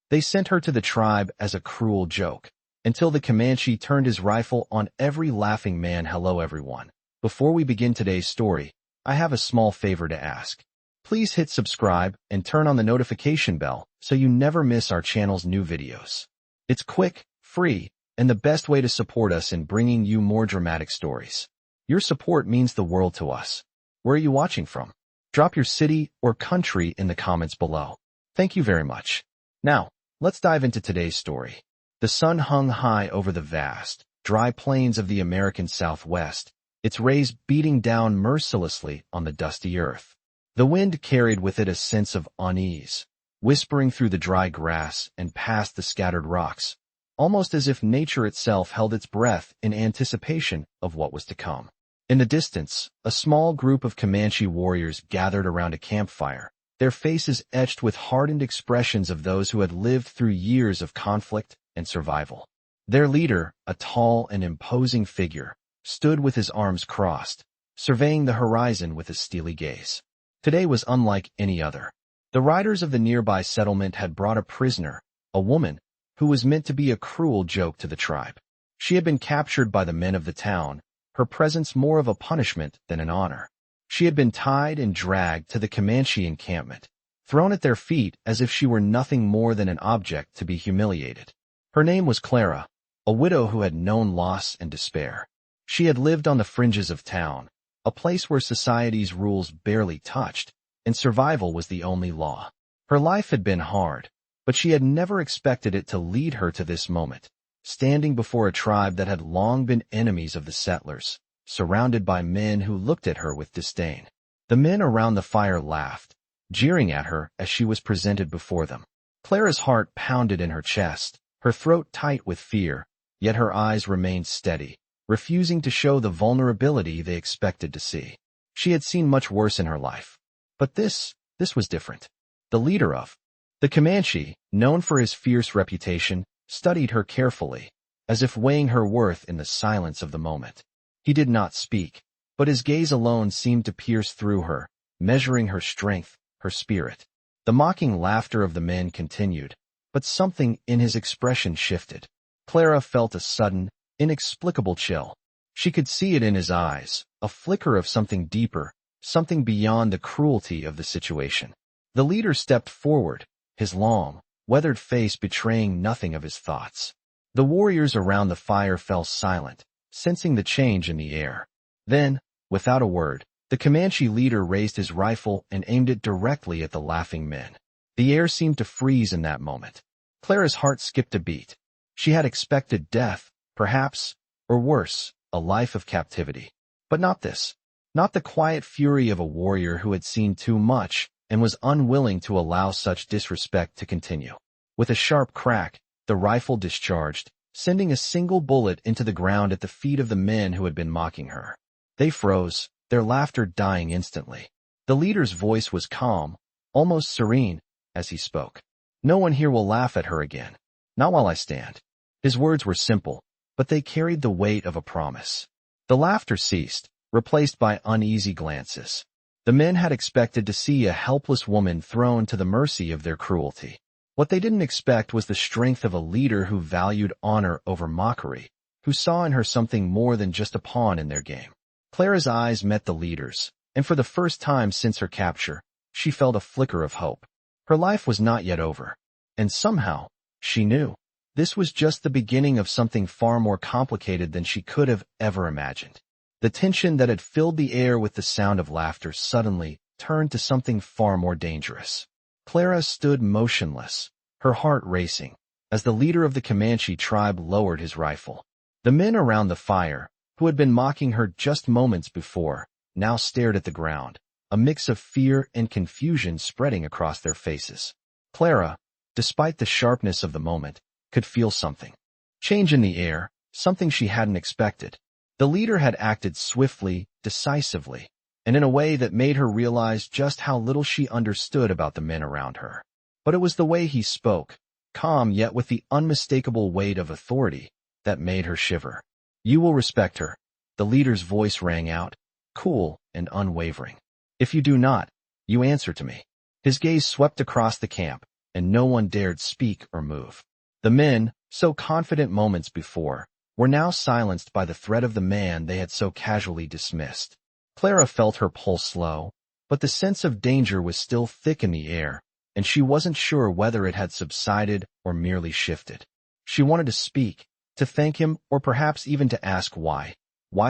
They sent her to the tribe as a cruel joke, until the Comanche turned his rifle on every laughing man. Hello everyone. Before we begin today's story, I have a small favor to ask. Please hit subscribe and turn on the notification bell so you never miss our channel's new videos. It's quick, free, and the best way to support us in bringing you more dramatic stories. Your support means the world to us. Where are you watching from? Drop your city or country in the comments below. Thank you very much. Now, let's dive into today's story. The sun hung high over the vast, dry plains of the American Southwest, its rays beating down mercilessly on the dusty earth. The wind carried with it a sense of unease, whispering through the dry grass and past the scattered rocks, almost as if nature itself held its breath in anticipation of what was to come. In the distance, a small group of Comanche warriors gathered around a campfire, their faces etched with hardened expressions of those who had lived through years of conflict and survival. Their leader, a tall and imposing figure, stood with his arms crossed, surveying the horizon with a steely gaze. Today was unlike any other. The riders of the nearby settlement had brought a prisoner, a woman, who was meant to be a cruel joke to the tribe. She had been captured by the men of the town, her presence more of a punishment than an honor. She had been tied and dragged to the Comanche encampment, thrown at their feet as if she were nothing more than an object to be humiliated. Her name was Clara, a widow who had known loss and despair. She had lived on the fringes of town, a place where society's rules barely touched, and survival was the only law. Her life had been hard, but she had never expected it to lead her to this moment, standing before a tribe that had long been enemies of the settlers, surrounded by men who looked at her with disdain. The men around the fire laughed, jeering at her as she was presented before them. Clara's heart pounded in her chest, her throat tight with fear, yet her eyes remained steady, refusing to show the vulnerability they expected to see. She had seen much worse in her life. But this was different. The leader of the Comanche, known for his fierce reputation, studied her carefully, as if weighing her worth in the silence of the moment. He did not speak, but his gaze alone seemed to pierce through her, measuring her strength, her spirit. The mocking laughter of the men continued, but something in his expression shifted. Clara felt a sudden, inexplicable chill. She could see it in his eyes, a flicker of something deeper, something beyond the cruelty of the situation. The leader stepped forward, his long, weathered face betraying nothing of his thoughts. The warriors around the fire fell silent, sensing the change in the air. Then, without a word, the Comanche leader raised his rifle and aimed it directly at the laughing men. The air seemed to freeze in that moment. Clara's heart skipped a beat. She had expected death, perhaps, or worse, a life of captivity. But not this. Not the quiet fury of a warrior who had seen too much and was unwilling to allow such disrespect to continue. With a sharp crack, the rifle discharged, sending a single bullet into the ground at the feet of the men who had been mocking her. They froze, their laughter dying instantly. The leader's voice was calm, almost serene, as he spoke. "No one here will laugh at her again. Not while I stand." His words were simple, but they carried the weight of a promise. The laughter ceased, replaced by uneasy glances. The men had expected to see a helpless woman thrown to the mercy of their cruelty. What they didn't expect was the strength of a leader who valued honor over mockery, who saw in her something more than just a pawn in their game. Clara's eyes met the leader's, and for the first time since her capture, she felt a flicker of hope. Her life was not yet over, and somehow, she knew, this was just the beginning of something far more complicated than she could have ever imagined. The tension that had filled the air with the sound of laughter suddenly turned to something far more dangerous. Clara stood motionless, her heart racing, as the leader of the Comanche tribe lowered his rifle. The men around the fire, who had been mocking her just moments before, now stared at the ground, a mix of fear and confusion spreading across their faces. Clara, despite the sharpness of the moment, could feel something. Change in the air, something she hadn't expected. The leader had acted swiftly, decisively, and in a way that made her realize just how little she understood about the men around her. But it was the way he spoke, calm yet with the unmistakable weight of authority, that made her shiver. "You will respect her," the leader's voice rang out, cool and unwavering. "If you do not, you answer to me." His gaze swept across the camp, and no one dared speak or move. The men, so confident moments before, were now silenced by the threat of the man they had so casually dismissed. Clara felt her pulse slow, but the sense of danger was still thick in the air, and she wasn't sure whether it had subsided or merely shifted. She wanted to speak, to thank him, or perhaps even to ask why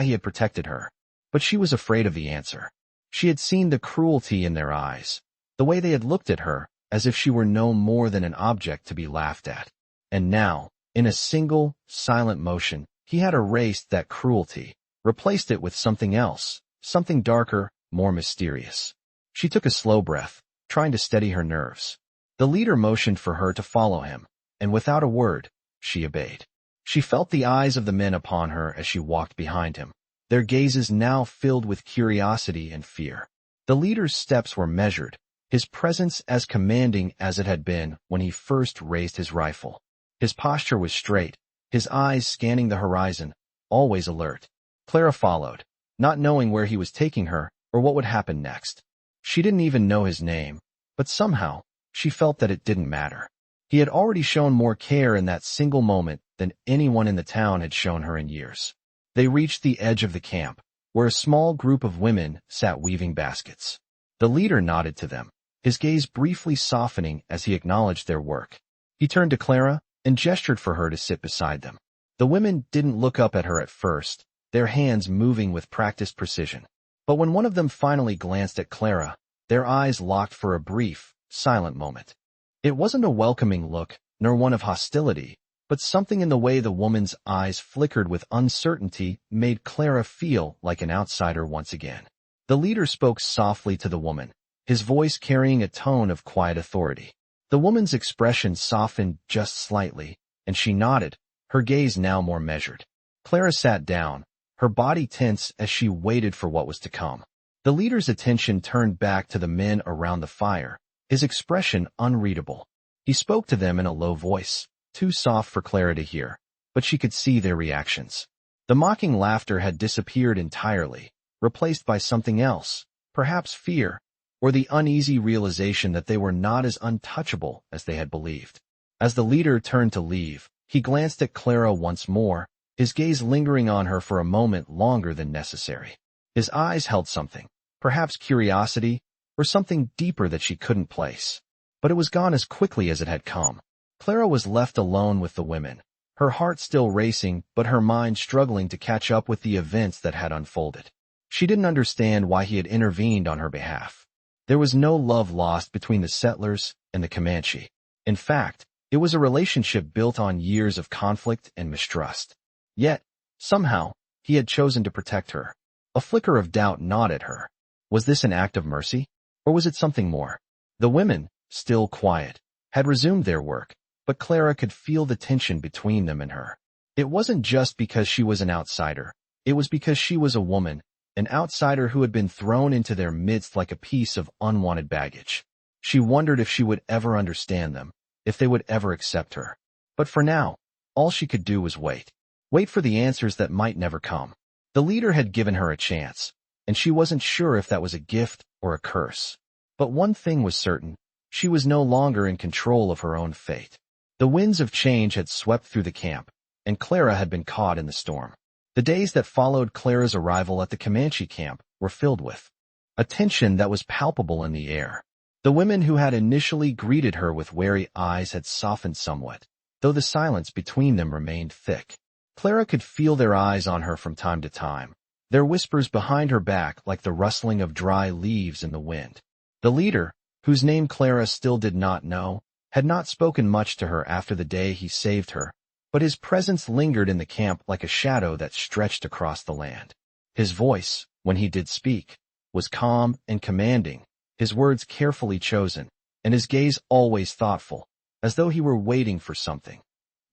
he had protected her. But she was afraid of the answer. She had seen the cruelty in their eyes, the way they had looked at her, as if she were no more than an object to be laughed at. And now, in a single, silent motion, he had erased that cruelty, replaced it with something else, something darker, more mysterious. She took a slow breath, trying to steady her nerves. The leader motioned for her to follow him, and without a word, she obeyed. She felt the eyes of the men upon her as she walked behind him, their gazes now filled with curiosity and fear. The leader's steps were measured, his presence as commanding as it had been when he first raised his rifle. His posture was straight, his eyes scanning the horizon, always alert. Clara followed, not knowing where he was taking her or what would happen next. She didn't even know his name, but somehow, she felt that it didn't matter. He had already shown more care in that single moment than anyone in the town had shown her in years. They reached the edge of the camp, where a small group of women sat weaving baskets. The leader nodded to them, his gaze briefly softening as he acknowledged their work. He turned to Clara and gestured for her to sit beside them. The women didn't look up at her at first, their hands moving with practiced precision. But when one of them finally glanced at Clara, their eyes locked for a brief, silent moment. It wasn't a welcoming look, nor one of hostility, but something in the way the woman's eyes flickered with uncertainty made Clara feel like an outsider once again. The leader spoke softly to the woman, his voice carrying a tone of quiet authority. The woman's expression softened just slightly, and she nodded, her gaze now more measured. Clara sat down, her body tense as she waited for what was to come. The leader's attention turned back to the men around the fire, his expression unreadable. He spoke to them in a low voice, too soft for Clara to hear, but she could see their reactions. The mocking laughter had disappeared entirely, replaced by something else, perhaps fear, or the uneasy realization that they were not as untouchable as they had believed. As the leader turned to leave, he glanced at Clara once more, his gaze lingering on her for a moment longer than necessary. His eyes held something, perhaps curiosity, or something deeper that she couldn't place. But it was gone as quickly as it had come. Clara was left alone with the women, her heart still racing but her mind struggling to catch up with the events that had unfolded. She didn't understand why he had intervened on her behalf. There was no love lost between the settlers and the Comanche. In fact, it was a relationship built on years of conflict and mistrust. Yet, somehow, he had chosen to protect her. A flicker of doubt gnawed at her. Was this an act of mercy? Or was it something more? The women, still quiet, had resumed their work, but Clara could feel the tension between them and her. It wasn't just because she was an outsider. It was because she was a woman, an outsider who had been thrown into their midst like a piece of unwanted baggage. She wondered if she would ever understand them, if they would ever accept her. But for now, all she could do was wait. Wait for the answers that might never come. The leader had given her a chance, and she wasn't sure if that was a gift or a curse. But one thing was certain, she was no longer in control of her own fate. The winds of change had swept through the camp, and Clara had been caught in the storm. The days that followed Clara's arrival at the Comanche camp were filled with a tension that was palpable in the air. The women who had initially greeted her with wary eyes had softened somewhat, though the silence between them remained thick. Clara could feel their eyes on her from time to time, their whispers behind her back like the rustling of dry leaves in the wind. The leader, whose name Clara still did not know, had not spoken much to her after the day he saved her, but his presence lingered in the camp like a shadow that stretched across the land. His voice, when he did speak, was calm and commanding, his words carefully chosen, and his gaze always thoughtful, as though he were waiting for something.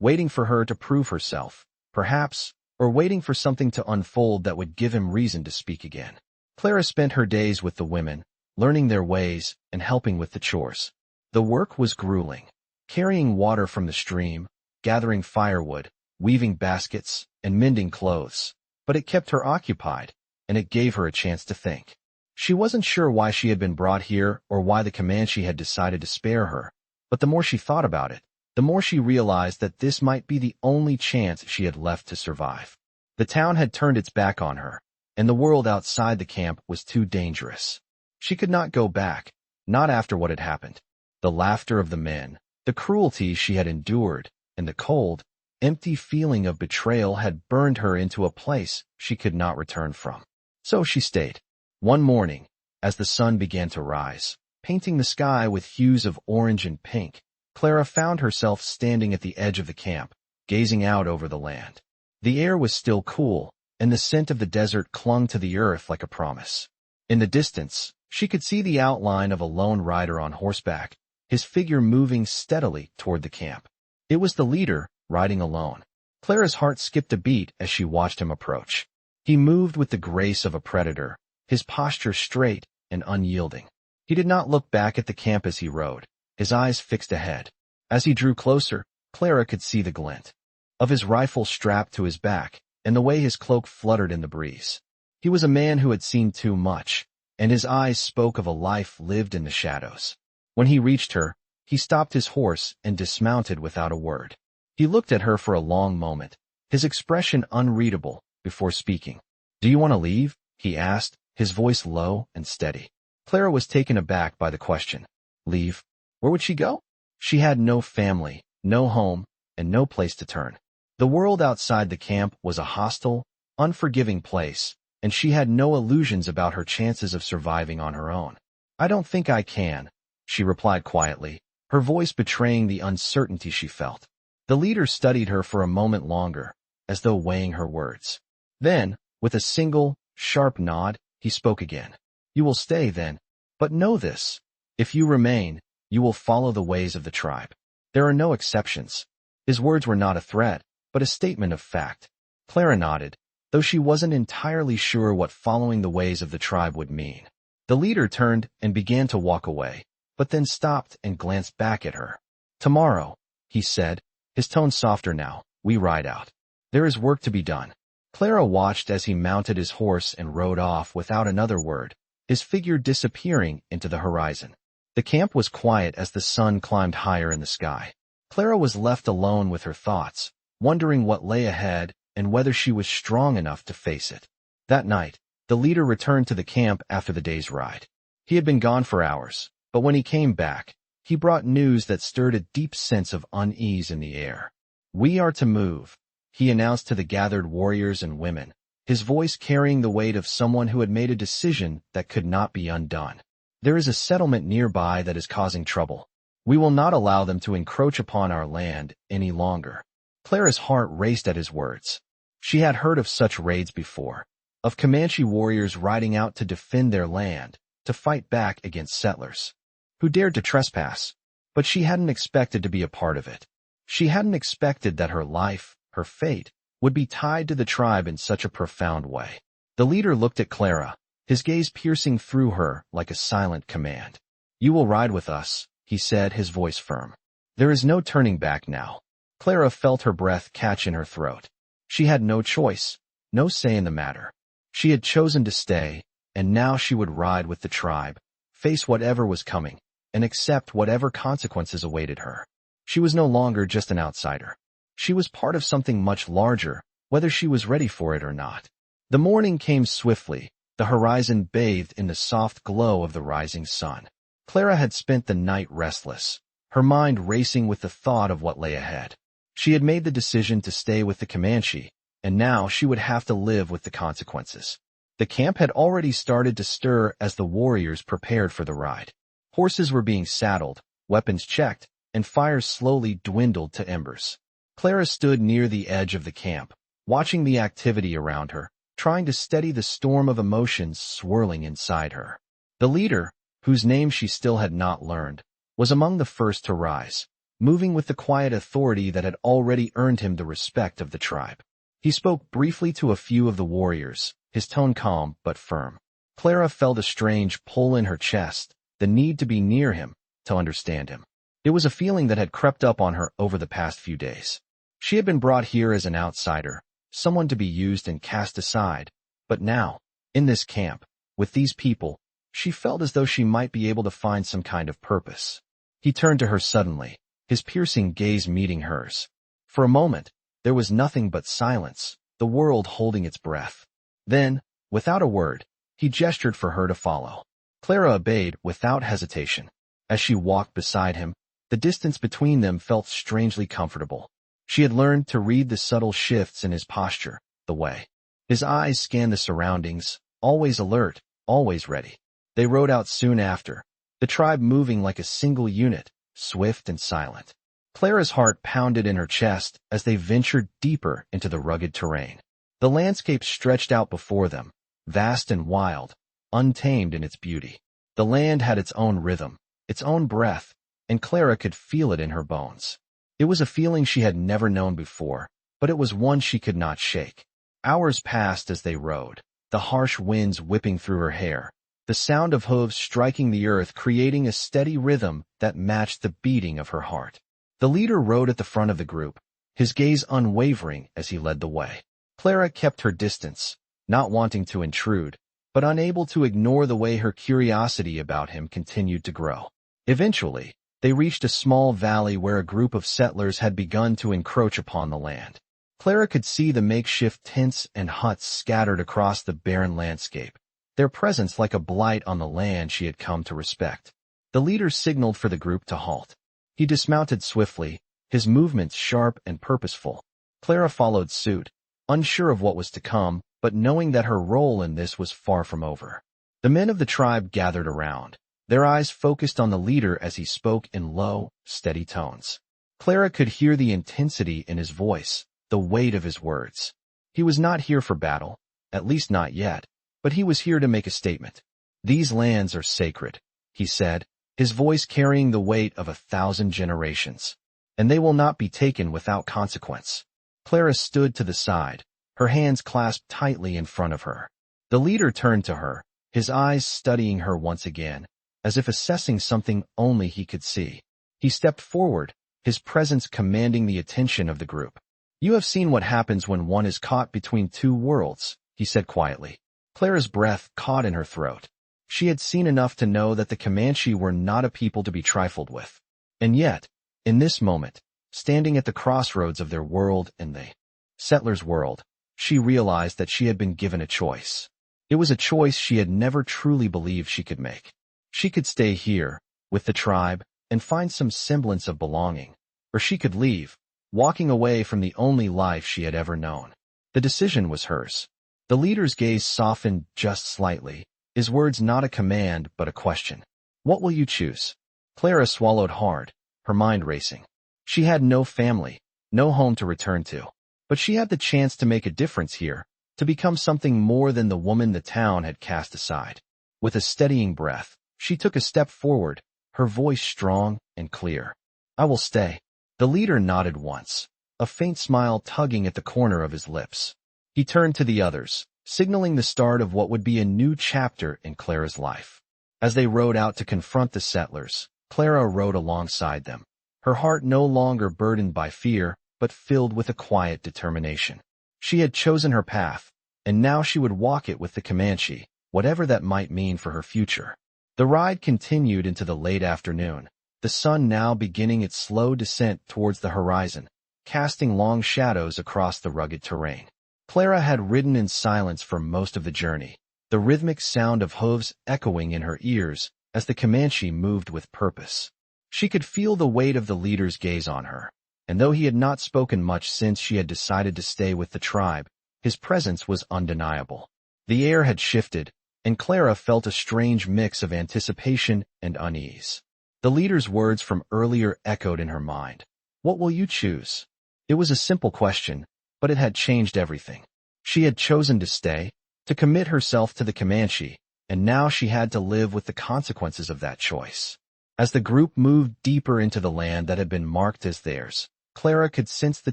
Waiting for her to prove herself, perhaps, or waiting for something to unfold that would give him reason to speak again. Clara spent her days with the women, learning their ways and helping with the chores. The work was grueling, carrying water from the stream, gathering firewood, weaving baskets, and mending clothes, but it kept her occupied, and it gave her a chance to think. She wasn't sure why she had been brought here or why the Comanche had decided to spare her, But the more she thought about it, the more she realized that this might be the only chance she had left to survive. The town had turned its back on her, and the world outside the camp was too dangerous. She could not go back, not after what had happened. The laughter of the men, the cruelty she had endured, and the cold, empty feeling of betrayal had burned her into a place she could not return from. So she stayed. One morning, as the sun began to rise, painting the sky with hues of orange and pink, Clara found herself standing at the edge of the camp, gazing out over the land. The air was still cool, and the scent of the desert clung to the earth like a promise. In the distance, she could see the outline of a lone rider on horseback, his figure moving steadily toward the camp. It was the leader, riding alone. Clara's heart skipped a beat as she watched him approach. He moved with the grace of a predator, his posture straight and unyielding. He did not look back at the camp as he rode, his eyes fixed ahead. As he drew closer, Clara could see the glint of his rifle strapped to his back and the way his cloak fluttered in the breeze. He was a man who had seen too much, and his eyes spoke of a life lived in the shadows. When he reached her, he stopped his horse and dismounted without a word. He looked at her for a long moment, his expression unreadable, before speaking. "Do you want to leave?" he asked, his voice low and steady. Clara was taken aback by the question. Leave? Where would she go? She had no family, no home, and no place to turn. The world outside the camp was a hostile, unforgiving place, and she had no illusions about her chances of surviving on her own. "I don't think I can," she replied quietly, her voice betraying the uncertainty she felt. The leader studied her for a moment longer, as though weighing her words. Then, with a single, sharp nod, he spoke again. "You will stay, then. But know this. If you remain, you will follow the ways of the tribe. There are no exceptions." His words were not a threat, but a statement of fact. Clara nodded, though she wasn't entirely sure what following the ways of the tribe would mean. The leader turned and began to walk away, but then stopped and glanced back at her. "Tomorrow," he said, his tone softer now, "we ride out. There is work to be done." Clara watched as he mounted his horse and rode off without another word, his figure disappearing into the horizon. The camp was quiet as the sun climbed higher in the sky. Clara was left alone with her thoughts, wondering what lay ahead and whether she was strong enough to face it. That night, the leader returned to the camp after the day's ride. He had been gone for hours, but when he came back, he brought news that stirred a deep sense of unease in the air. "We are to move," he announced to the gathered warriors and women, his voice carrying the weight of someone who had made a decision that could not be undone. "There is a settlement nearby that is causing trouble. We will not allow them to encroach upon our land any longer." Clara's heart raced at his words. She had heard of such raids before, of Comanche warriors riding out to defend their land, to fight back against settlers who dared to trespass, but she hadn't expected to be a part of it. She hadn't expected that her life, her fate, would be tied to the tribe in such a profound way. The leader looked at Clara, his gaze piercing through her like a silent command. "You will ride with us," he said, his voice firm. "There is no turning back now." Clara felt her breath catch in her throat. She had no choice, no say in the matter. She had chosen to stay, and now she would ride with the tribe, face whatever was coming, and accept whatever consequences awaited her. She was no longer just an outsider. She was part of something much larger, whether she was ready for it or not. The morning came swiftly, the horizon bathed in the soft glow of the rising sun. Clara had spent the night restless, her mind racing with the thought of what lay ahead. She had made the decision to stay with the Comanche, and now she would have to live with the consequences. The camp had already started to stir as the warriors prepared for the ride. Horses were being saddled, weapons checked, and fires slowly dwindled to embers. Clara stood near the edge of the camp, watching the activity around her, trying to steady the storm of emotions swirling inside her. The leader, whose name she still had not learned, was among the first to rise, moving with the quiet authority that had already earned him the respect of the tribe. He spoke briefly to a few of the warriors, his tone calm but firm. Clara felt a strange pull in her chest, the need to be near him, to understand him. It was a feeling that had crept up on her over the past few days. She had been brought here as an outsider, someone to be used and cast aside, but now, in this camp, with these people, she felt as though she might be able to find some kind of purpose. He turned to her suddenly, his piercing gaze meeting hers. For a moment, there was nothing but silence, the world holding its breath. Then, without a word, he gestured for her to follow. Clara obeyed without hesitation. As she walked beside him, the distance between them felt strangely comfortable. She had learned to read the subtle shifts in his posture, the way his eyes scanned the surroundings, always alert, always ready. They rode out soon after, the tribe moving like a single unit, swift and silent. Clara's heart pounded in her chest as they ventured deeper into the rugged terrain. The landscape stretched out before them, vast and wild, untamed in its beauty. The land had its own rhythm, its own breath, and Clara could feel it in her bones. It was a feeling she had never known before, but it was one she could not shake. Hours passed as they rode, the harsh winds whipping through her hair, the sound of hooves striking the earth creating a steady rhythm that matched the beating of her heart. The leader rode at the front of the group, his gaze unwavering as he led the way. Clara kept her distance, not wanting to intrude, but unable to ignore the way her curiosity about him continued to grow. Eventually, they reached a small valley where a group of settlers had begun to encroach upon the land. Clara could see the makeshift tents and huts scattered across the barren landscape, their presence like a blight on the land she had come to respect. The leader signaled for the group to halt. He dismounted swiftly, his movements sharp and purposeful. Clara followed suit, unsure of what was to come, but knowing that her role in this was far from over. The men of the tribe gathered around, their eyes focused on the leader as he spoke in low, steady tones. Clara could hear the intensity in his voice, the weight of his words. He was not here for battle, at least not yet, but he was here to make a statement. "These lands are sacred," he said, his voice carrying the weight of 1,000 generations. "And they will not be taken without consequence." Clara stood to the side, her hands clasped tightly in front of her. The leader turned to her, his eyes studying her once again, as if assessing something only he could see. He stepped forward, his presence commanding the attention of the group. "You have seen what happens when one is caught between two worlds," he said quietly. Clara's breath caught in her throat. She had seen enough to know that the Comanche were not a people to be trifled with. And yet, in this moment, standing at the crossroads of their world and the settlers' world, she realized that she had been given a choice. It was a choice she had never truly believed she could make. She could stay here, with the tribe, and find some semblance of belonging, or she could leave, walking away from the only life she had ever known. The decision was hers. The leader's gaze softened just slightly, his words not a command but a question. "What will you choose?" Clara swallowed hard, her mind racing. She had no family, no home to return to, but she had the chance to make a difference here, to become something more than the woman the town had cast aside. With a steadying breath, she took a step forward, her voice strong and clear. "I will stay." The leader nodded once, a faint smile tugging at the corner of his lips. He turned to the others, signaling the start of what would be a new chapter in Clara's life. As they rode out to confront the settlers, Clara rode alongside them, her heart no longer burdened by fear, but filled with a quiet determination. She had chosen her path, and now she would walk it with the Comanche, whatever that might mean for her future. The ride continued into the late afternoon, the sun now beginning its slow descent towards the horizon, casting long shadows across the rugged terrain. Clara had ridden in silence for most of the journey, the rhythmic sound of hooves echoing in her ears as the Comanche moved with purpose. She could feel the weight of the leader's gaze on her, and though he had not spoken much since she had decided to stay with the tribe, his presence was undeniable. The air had shifted, and Clara felt a strange mix of anticipation and unease. The leader's words from earlier echoed in her mind. "What will you choose?" It was a simple question, but it had changed everything. She had chosen to stay, to commit herself to the Comanche, and now she had to live with the consequences of that choice. As the group moved deeper into the land that had been marked as theirs, Clara could sense the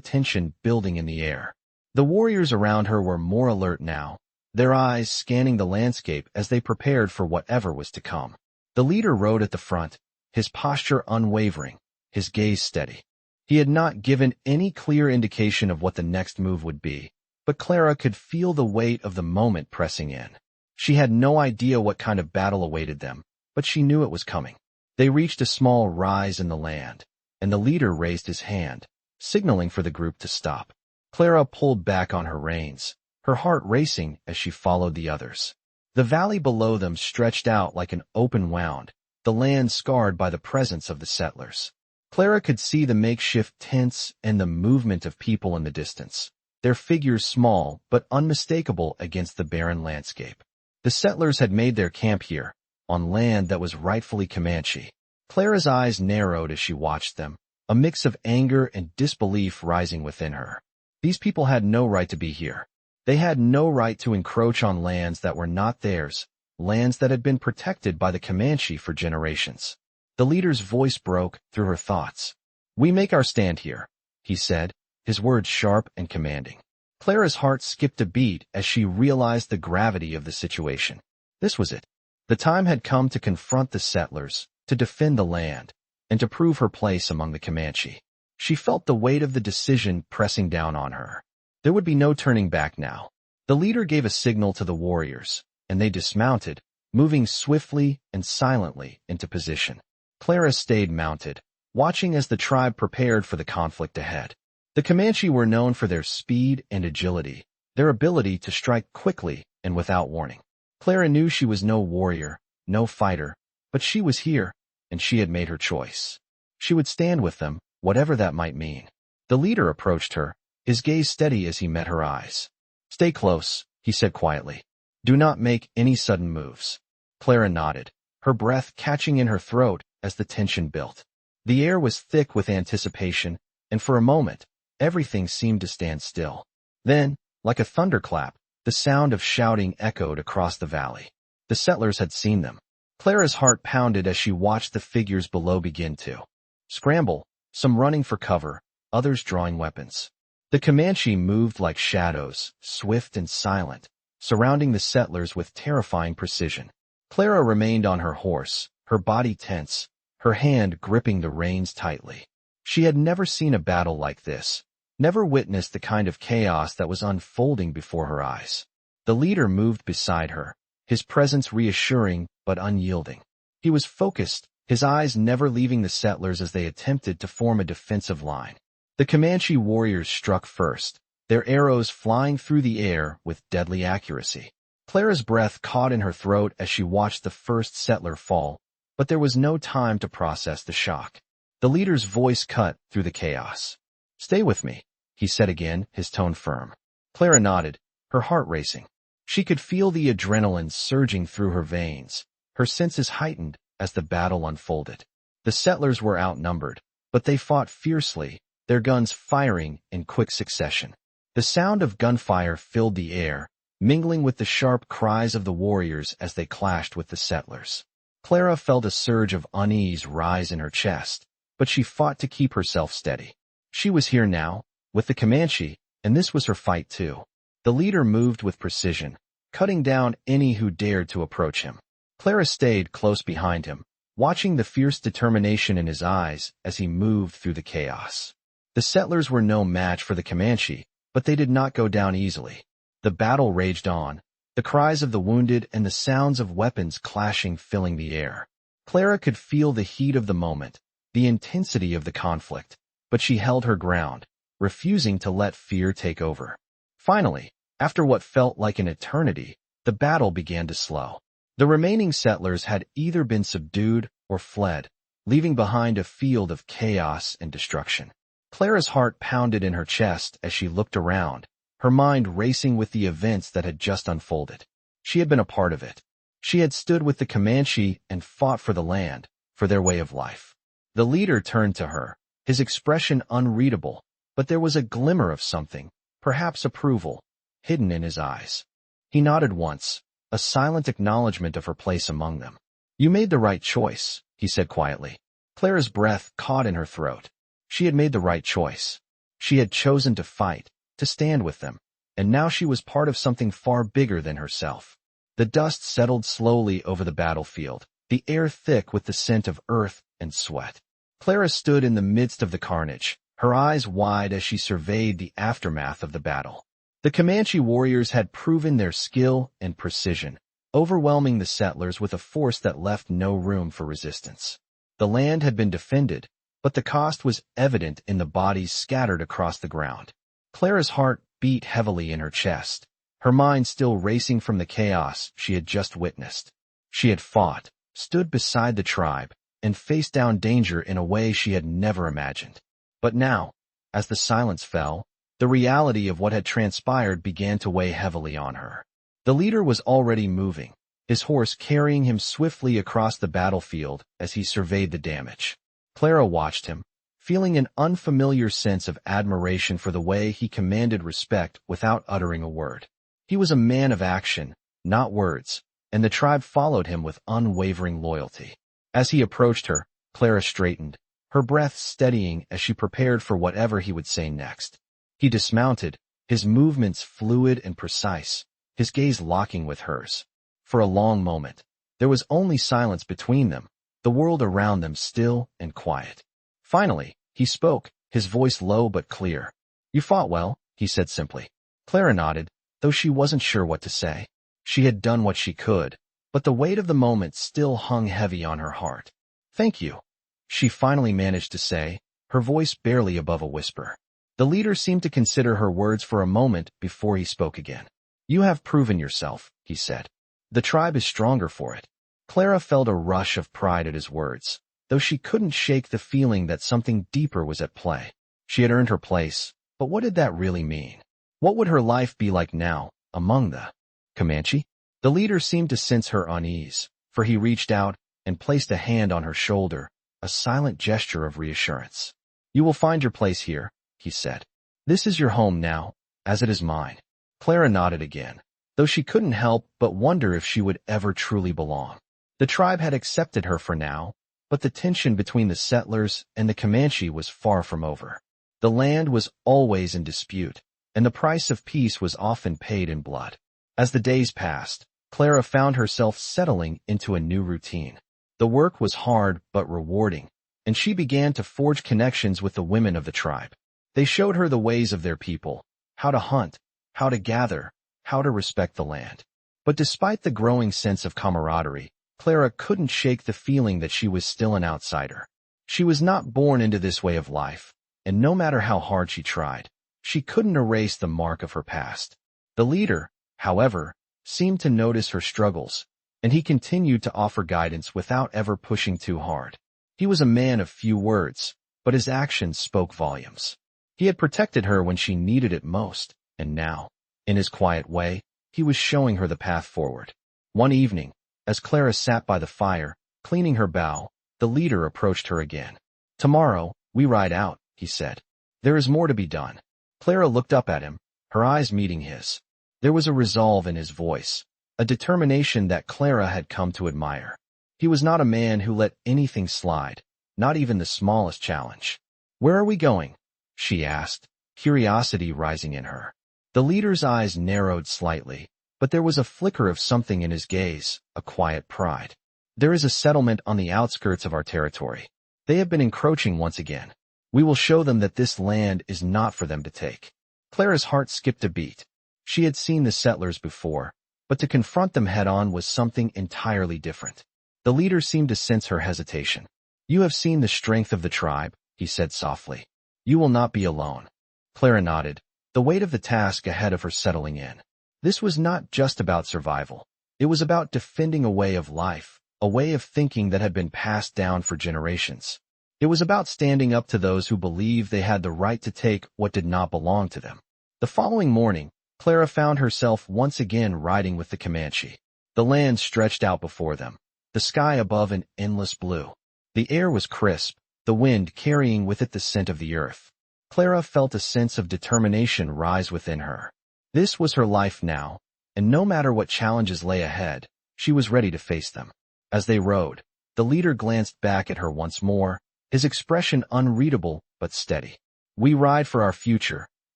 tension building in the air. The warriors around her were more alert now, their eyes scanning the landscape as they prepared for whatever was to come. The leader rode at the front, his posture unwavering, his gaze steady. He had not given any clear indication of what the next move would be, but Clara could feel the weight of the moment pressing in. She had no idea what kind of battle awaited them, but she knew it was coming. They reached a small rise in the land, and the leader raised his hand, signaling for the group to stop. Clara pulled back on her reins, her heart racing as she followed the others. The valley below them stretched out like an open wound, the land scarred by the presence of the settlers. Clara could see the makeshift tents and the movement of people in the distance, their figures small but unmistakable against the barren landscape. The settlers had made their camp here, on land that was rightfully Comanche. Clara's eyes narrowed as she watched them, a mix of anger and disbelief rising within her. These people had no right to be here. They had no right to encroach on lands that were not theirs, lands that had been protected by the Comanche for generations. The leader's voice broke through her thoughts. "We make our stand here," he said, his words sharp and commanding. Clara's heart skipped a beat as she realized the gravity of the situation. This was it. The time had come to confront the settlers, to defend the land, and to prove her place among the Comanche. She felt the weight of the decision pressing down on her. There would be no turning back now. The leader gave a signal to the warriors, and they dismounted, moving swiftly and silently into position. Clara stayed mounted, watching as the tribe prepared for the conflict ahead. The Comanche were known for their speed and agility, their ability to strike quickly and without warning. Clara knew she was no warrior, no fighter, but she was here, and she had made her choice. She would stand with them, whatever that might mean. The leader approached her, his gaze steady as he met her eyes. "Stay close," he said quietly. "Do not make any sudden moves." Clara nodded, her breath catching in her throat as the tension built. The air was thick with anticipation, and for a moment, everything seemed to stand still. Then, like a thunderclap, the sound of shouting echoed across the valley. The settlers had seen them. Clara's heart pounded as she watched the figures below begin to scramble, some running for cover, others drawing weapons. The Comanche moved like shadows, swift and silent, surrounding the settlers with terrifying precision. Clara remained on her horse, her body tense, her hand gripping the reins tightly. She had never seen a battle like this, never witnessed the kind of chaos that was unfolding before her eyes. The leader moved beside her, his presence reassuring but unyielding. He was focused, his eyes never leaving the settlers as they attempted to form a defensive line. The Comanche warriors struck first, their arrows flying through the air with deadly accuracy. Clara's breath caught in her throat as she watched the first settler fall, but there was no time to process the shock. The leader's voice cut through the chaos. "Stay with me," he said again, his tone firm. Clara nodded, her heart racing. She could feel the adrenaline surging through her veins, her senses heightened as the battle unfolded. The settlers were outnumbered, but they fought fiercely, their guns firing in quick succession. The sound of gunfire filled the air, mingling with the sharp cries of the warriors as they clashed with the settlers. Clara felt a surge of unease rise in her chest, but she fought to keep herself steady. She was here now, with the Comanche, and this was her fight too. The leader moved with precision, cutting down any who dared to approach him. Clara stayed close behind him, watching the fierce determination in his eyes as he moved through the chaos. The settlers were no match for the Comanche, but they did not go down easily. The battle raged on, the cries of the wounded and the sounds of weapons clashing filling the air. Clara could feel the heat of the moment, the intensity of the conflict, but she held her ground, refusing to let fear take over. Finally, after what felt like an eternity, the battle began to slow. The remaining settlers had either been subdued or fled, leaving behind a field of chaos and destruction. Clara's heart pounded in her chest as she looked around, her mind racing with the events that had just unfolded. She had been a part of it. She had stood with the Comanche and fought for the land, for their way of life. The leader turned to her, his expression unreadable, but there was a glimmer of something, perhaps approval, hidden in his eyes. He nodded once, a silent acknowledgement of her place among them. "You made the right choice," he said quietly. Clara's breath caught in her throat. She had made the right choice. She had chosen to fight, to stand with them, and now she was part of something far bigger than herself. The dust settled slowly over the battlefield, the air thick with the scent of earth and sweat. Clara stood in the midst of the carnage, her eyes wide as she surveyed the aftermath of the battle. The Comanche warriors had proven their skill and precision, overwhelming the settlers with a force that left no room for resistance. The land had been defended, but the cost was evident in the bodies scattered across the ground. Clara's heart beat heavily in her chest, her mind still racing from the chaos she had just witnessed. She had fought, stood beside the tribe, and faced down danger in a way she had never imagined. But now, as the silence fell, the reality of what had transpired began to weigh heavily on her. The leader was already moving, his horse carrying him swiftly across the battlefield as he surveyed the damage. Clara watched him, feeling an unfamiliar sense of admiration for the way he commanded respect without uttering a word. He was a man of action, not words, and the tribe followed him with unwavering loyalty. As he approached her, Clara straightened, her breath steadying as she prepared for whatever he would say next. He dismounted, his movements fluid and precise, his gaze locking with hers. For a long moment, there was only silence between them, the world around them still and quiet. Finally, he spoke, his voice low but clear. "You fought well," he said simply. Clara nodded, though she wasn't sure what to say. She had done what she could, but the weight of the moment still hung heavy on her heart. "Thank you," she finally managed to say, her voice barely above a whisper. The leader seemed to consider her words for a moment before he spoke again. "You have proven yourself," he said. "The tribe is stronger for it." Clara felt a rush of pride at his words, though she couldn't shake the feeling that something deeper was at play. She had earned her place, but what did that really mean? What would her life be like now, among the Comanche? The leader seemed to sense her unease, for he reached out and placed a hand on her shoulder, a silent gesture of reassurance. "You will find your place here," he said. "This is your home now, as it is mine." Clara nodded again, though she couldn't help but wonder if she would ever truly belong. The tribe had accepted her for now, but the tension between the settlers and the Comanche was far from over. The land was always in dispute, and the price of peace was often paid in blood. As the days passed, Clara found herself settling into a new routine. The work was hard but rewarding, and she began to forge connections with the women of the tribe. They showed her the ways of their people, how to hunt, how to gather, how to respect the land. But despite the growing sense of camaraderie, Clara couldn't shake the feeling that she was still an outsider. She was not born into this way of life, and no matter how hard she tried, she couldn't erase the mark of her past. The leader, however, seemed to notice her struggles, and he continued to offer guidance without ever pushing too hard. He was a man of few words, but his actions spoke volumes. He had protected her when she needed it most, and now, in his quiet way, he was showing her the path forward. One evening, as Clara sat by the fire, cleaning her bow, the leader approached her again. "Tomorrow, we ride out," he said. "There is more to be done." Clara looked up at him, her eyes meeting his. There was a resolve in his voice, a determination that Clara had come to admire. He was not a man who let anything slide, not even the smallest challenge. "Where are we going?" she asked, curiosity rising in her. The leader's eyes narrowed slightly, but there was a flicker of something in his gaze, a quiet pride. "There is a settlement on the outskirts of our territory. They have been encroaching once again. We will show them that this land is not for them to take." Clara's heart skipped a beat. She had seen the settlers before, but to confront them head-on was something entirely different. The leader seemed to sense her hesitation. "You have seen the strength of the tribe," he said softly. "You will not be alone." Clara nodded, the weight of the task ahead of her settling in. This was not just about survival. It was about defending a way of life, a way of thinking that had been passed down for generations. It was about standing up to those who believed they had the right to take what did not belong to them. The following morning, Clara found herself once again riding with the Comanche. The land stretched out before them, the sky above an endless blue. The air was crisp, the wind carrying with it the scent of the earth. Clara felt a sense of determination rise within her. This was her life now, and no matter what challenges lay ahead, she was ready to face them. As they rode, the leader glanced back at her once more, his expression unreadable but steady. "We ride for our future,"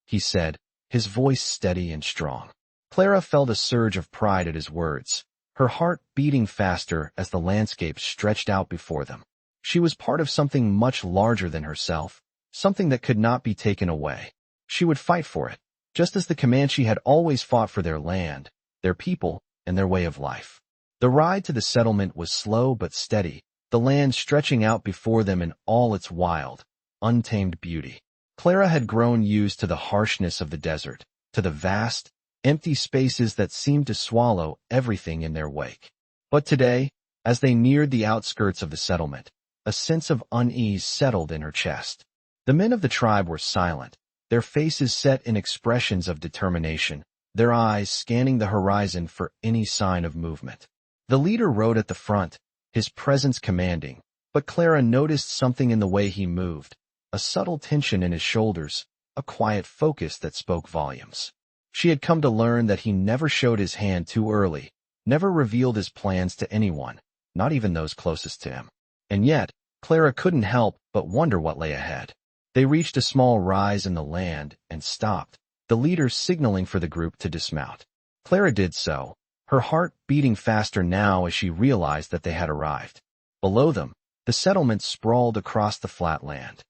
he said, his voice steady and strong. Clara felt a surge of pride at his words, her heart beating faster as the landscape stretched out before them. She was part of something much larger than herself, something that could not be taken away. She would fight for it, just as the Comanche had always fought for their land, their people, and their way of life. The ride to the settlement was slow but steady, the land stretching out before them in all its wild, untamed beauty. Clara had grown used to the harshness of the desert, to the vast, empty spaces that seemed to swallow everything in their wake. But today, as they neared the outskirts of the settlement, a sense of unease settled in her chest. The men of the tribe were silent, their faces set in expressions of determination, their eyes scanning the horizon for any sign of movement. The leader rode at the front, his presence commanding, but Clara noticed something in the way he moved, a subtle tension in his shoulders, a quiet focus that spoke volumes. She had come to learn that he never showed his hand too early, never revealed his plans to anyone, not even those closest to him. And yet, Clara couldn't help but wonder what lay ahead. They reached a small rise in the land and stopped, the leader signaling for the group to dismount. Clara did so, her heart beating faster now as she realized that they had arrived. Below them, the settlement sprawled across the flat land,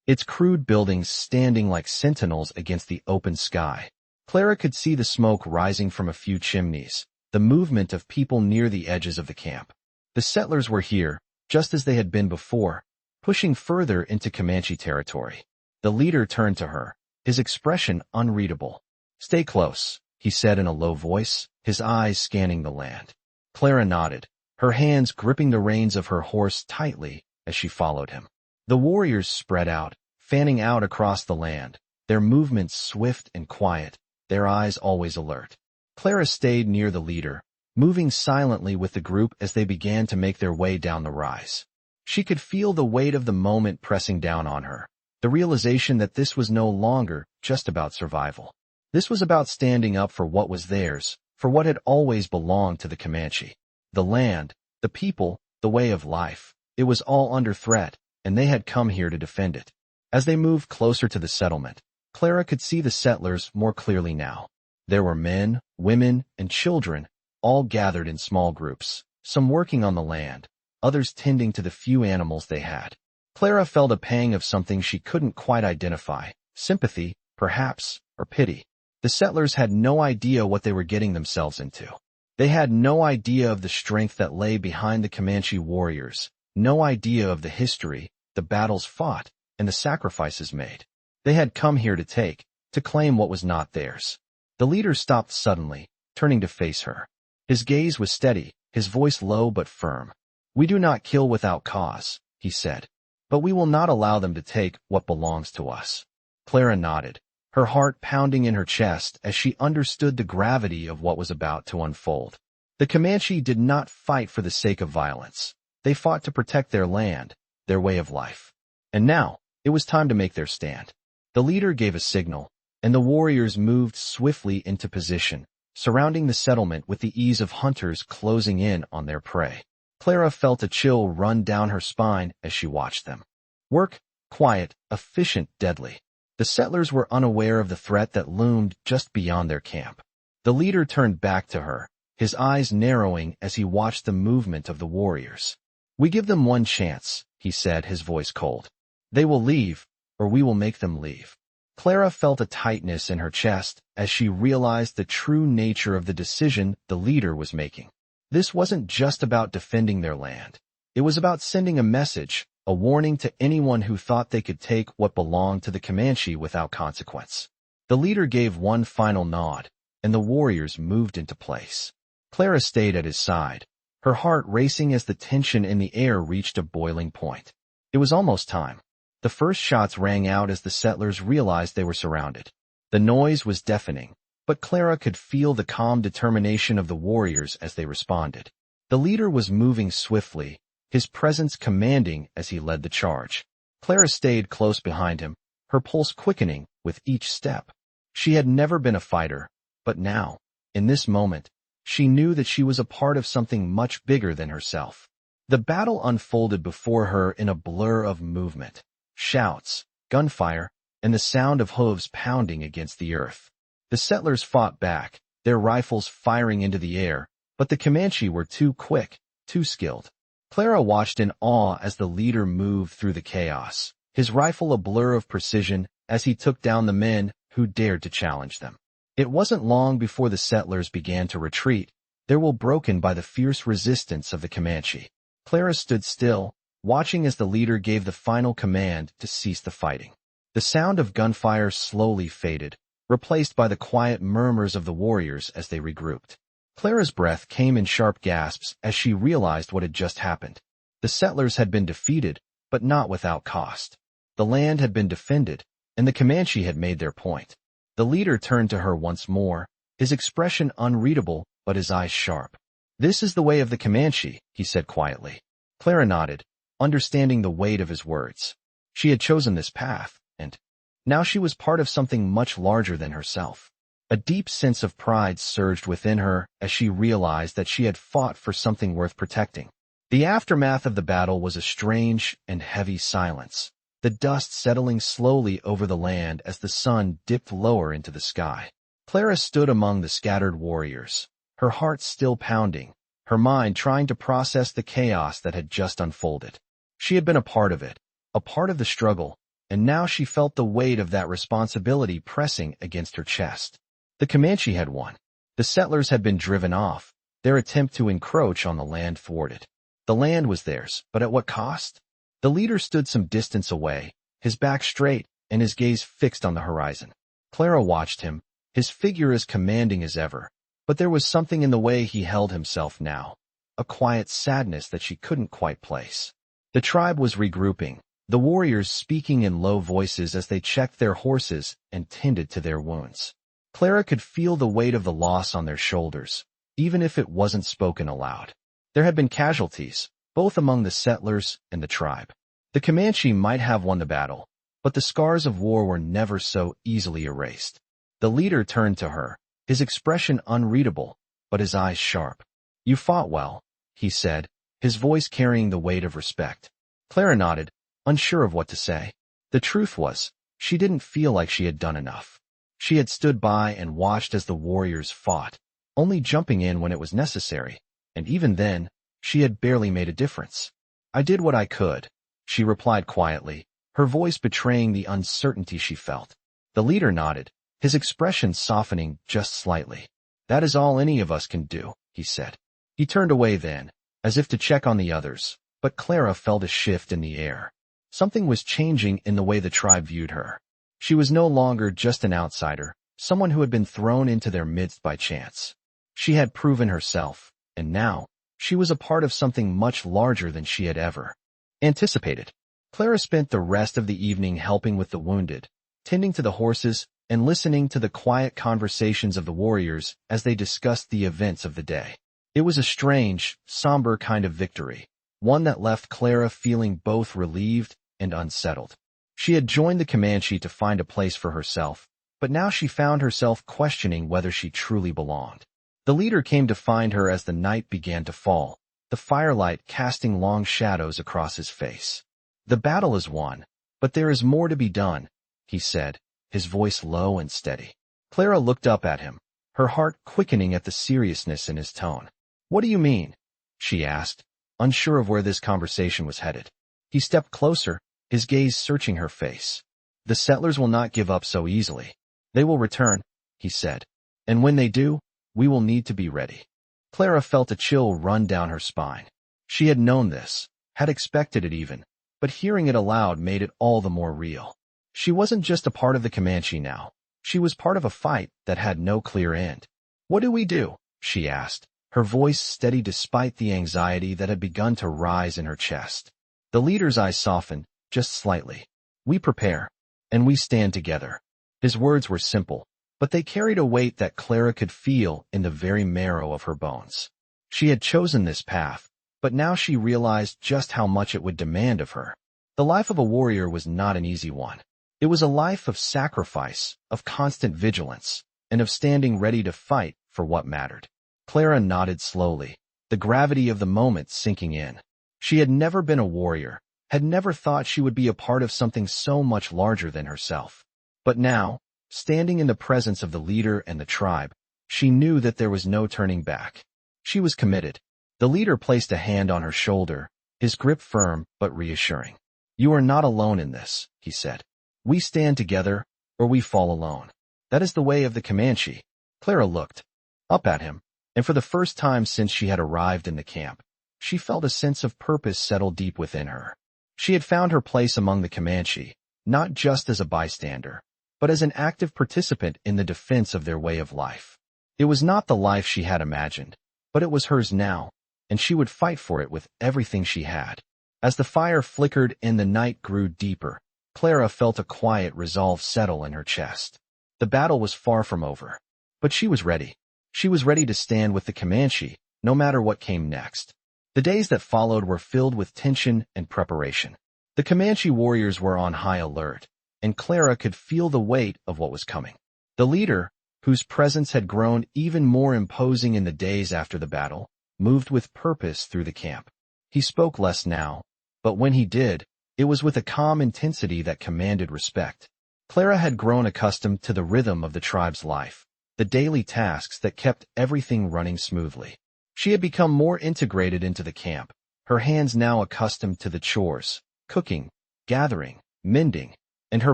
its crude buildings standing like sentinels against the open sky. Clara could see the smoke rising from a few chimneys, the movement of people near the edges of the camp. The settlers were here, just as they had been before, pushing further into Comanche territory. The leader turned to her, his expression unreadable. "Stay close," he said in a low voice, his eyes scanning the land. Clara nodded, her hands gripping the reins of her horse tightly as she followed him. The warriors spread out, fanning out across the land, their movements swift and quiet, their eyes always alert. Clara stayed near the leader, moving silently with the group as they began to make their way down the rise. She could feel the weight of the moment pressing down on her, the realization that this was no longer just about survival. This was about standing up for what was theirs, for what had always belonged to the Comanche. The land, the people, the way of life. It was all under threat, and they had come here to defend it. As they moved closer to the settlement, Clara could see the settlers more clearly now. There were men, women, and children, all gathered in small groups, some working on the land, others tending to the few animals they had. Clara felt a pang of something she couldn't quite identify, sympathy, perhaps, or pity. The settlers had no idea what they were getting themselves into. They had no idea of the strength that lay behind the Comanche warriors, no idea of the history, the battles fought, and the sacrifices made. They had come here to claim what was not theirs. The leader stopped suddenly, turning to face her. His gaze was steady, his voice low but firm. "We do not kill without cause," he said, "but we will not allow them to take what belongs to us." Clara nodded, her heart pounding in her chest as she understood the gravity of what was about to unfold. The Comanche did not fight for the sake of violence. They fought to protect their land, their way of life. And now, it was time to make their stand. The leader gave a signal, and the warriors moved swiftly into position, surrounding the settlement with the ease of hunters closing in on their prey. Clara felt a chill run down her spine as she watched them. Work, quiet, efficient, deadly. The settlers were unaware of the threat that loomed just beyond their camp. The leader turned back to her, his eyes narrowing as he watched the movement of the warriors. "We give them one chance," he said, his voice cold. "They will leave, or we will make them leave." Clara felt a tightness in her chest as she realized the true nature of the decision the leader was making. This wasn't just about defending their land. It was about sending a message, a warning to anyone who thought they could take what belonged to the Comanche without consequence. The leader gave one final nod, and the warriors moved into place. Clara stayed at his side, her heart racing as the tension in the air reached a boiling point. It was almost time. The first shots rang out as the settlers realized they were surrounded. The noise was deafening, but Clara could feel the calm determination of the warriors as they responded. The leader was moving swiftly, his presence commanding as he led the charge. Clara stayed close behind him, her pulse quickening with each step. She had never been a fighter, but now, in this moment, she knew that she was a part of something much bigger than herself. The battle unfolded before her in a blur of movement, shouts, gunfire, and the sound of hooves pounding against the earth. The settlers fought back, their rifles firing into the air, but the Comanche were too quick, too skilled. Clara watched in awe as the leader moved through the chaos, his rifle a blur of precision as he took down the men who dared to challenge them. It wasn't long before the settlers began to retreat, their will broken by the fierce resistance of the Comanche. Clara stood still, watching as the leader gave the final command to cease the fighting. The sound of gunfire slowly faded, replaced by the quiet murmurs of the warriors as they regrouped. Clara's breath came in sharp gasps as she realized what had just happened. The settlers had been defeated, but not without cost. The land had been defended, and the Comanche had made their point. The leader turned to her once more, his expression unreadable but his eyes sharp. "This is the way of the Comanche," he said quietly. Clara nodded, understanding the weight of his words. She had chosen this path, and now she was part of something much larger than herself. A deep sense of pride surged within her as she realized that she had fought for something worth protecting. The aftermath of the battle was a strange and heavy silence, the dust settling slowly over the land as the sun dipped lower into the sky. Clara stood among the scattered warriors, her heart still pounding, her mind trying to process the chaos that had just unfolded. She had been a part of it, a part of the struggle, and now she felt the weight of that responsibility pressing against her chest. The Comanche had won. The settlers had been driven off, their attempt to encroach on the land thwarted. The land was theirs, but at what cost? The leader stood some distance away, his back straight and his gaze fixed on the horizon. Clara watched him, his figure as commanding as ever, but there was something in the way he held himself now, a quiet sadness that she couldn't quite place. The tribe was regrouping, the warriors speaking in low voices as they checked their horses and tended to their wounds. Clara could feel the weight of the loss on their shoulders, even if it wasn't spoken aloud. There had been casualties, both among the settlers and the tribe. The Comanche might have won the battle, but the scars of war were never so easily erased. The leader turned to her, his expression unreadable, but his eyes sharp. "You fought well," he said, his voice carrying the weight of respect. Clara nodded, unsure of what to say. The truth was, she didn't feel like she had done enough. She had stood by and watched as the warriors fought, only jumping in when it was necessary, and even then, she had barely made a difference. "I did what I could," she replied quietly, her voice betraying the uncertainty she felt. The leader nodded, his expression softening just slightly. "That is all any of us can do," he said. He turned away then, as if to check on the others, but Clara felt a shift in the air. Something was changing in the way the tribe viewed her. She was no longer just an outsider, someone who had been thrown into their midst by chance. She had proven herself, and now, she was a part of something much larger than she had ever anticipated. Clara spent the rest of the evening helping with the wounded, tending to the horses, and listening to the quiet conversations of the warriors as they discussed the events of the day. It was a strange, somber kind of victory, one that left Clara feeling both relieved and unsettled. She had joined the Comanche to find a place for herself, but now she found herself questioning whether she truly belonged. The leader came to find her as the night began to fall, the firelight casting long shadows across his face. "The battle is won, but there is more to be done," he said, his voice low and steady. Clara looked up at him, her heart quickening at the seriousness in his tone. "What do you mean?" she asked, unsure of where this conversation was headed. He stepped closer, his gaze searching her face. "The settlers will not give up so easily. They will return," he said. "And when they do, we will need to be ready." Clara felt a chill run down her spine. She had known this, had expected it even, but hearing it aloud made it all the more real. She wasn't just a part of the Comanche now. She was part of a fight that had no clear end. "What do we do?" she asked, her voice steady despite the anxiety that had begun to rise in her chest. The leader's eyes softened, just slightly. "We prepare, and we stand together." His words were simple, but they carried a weight that Clara could feel in the very marrow of her bones. She had chosen this path, but now she realized just how much it would demand of her. The life of a warrior was not an easy one. It was a life of sacrifice, of constant vigilance, and of standing ready to fight for what mattered. Clara nodded slowly, the gravity of the moment sinking in. She had never been a warrior, had never thought she would be a part of something so much larger than herself. But now, standing in the presence of the leader and the tribe, she knew that there was no turning back. She was committed. The leader placed a hand on her shoulder, his grip firm but reassuring. "You are not alone in this," he said. "We stand together, or we fall alone. That is the way of the Comanche." Clara looked up at him, and for the first time since she had arrived in the camp, she felt a sense of purpose settle deep within her. She had found her place among the Comanche, not just as a bystander, but as an active participant in the defense of their way of life. It was not the life she had imagined, but it was hers now, and she would fight for it with everything she had. As the fire flickered and the night grew deeper, Clara felt a quiet resolve settle in her chest. The battle was far from over, but she was ready. She was ready to stand with the Comanche, no matter what came next. The days that followed were filled with tension and preparation. The Comanche warriors were on high alert, and Clara could feel the weight of what was coming. The leader, whose presence had grown even more imposing in the days after the battle, moved with purpose through the camp. He spoke less now, but when he did, it was with a calm intensity that commanded respect. Clara had grown accustomed to the rhythm of the tribe's life, the daily tasks that kept everything running smoothly. She had become more integrated into the camp, her hands now accustomed to the chores, cooking, gathering, mending, and her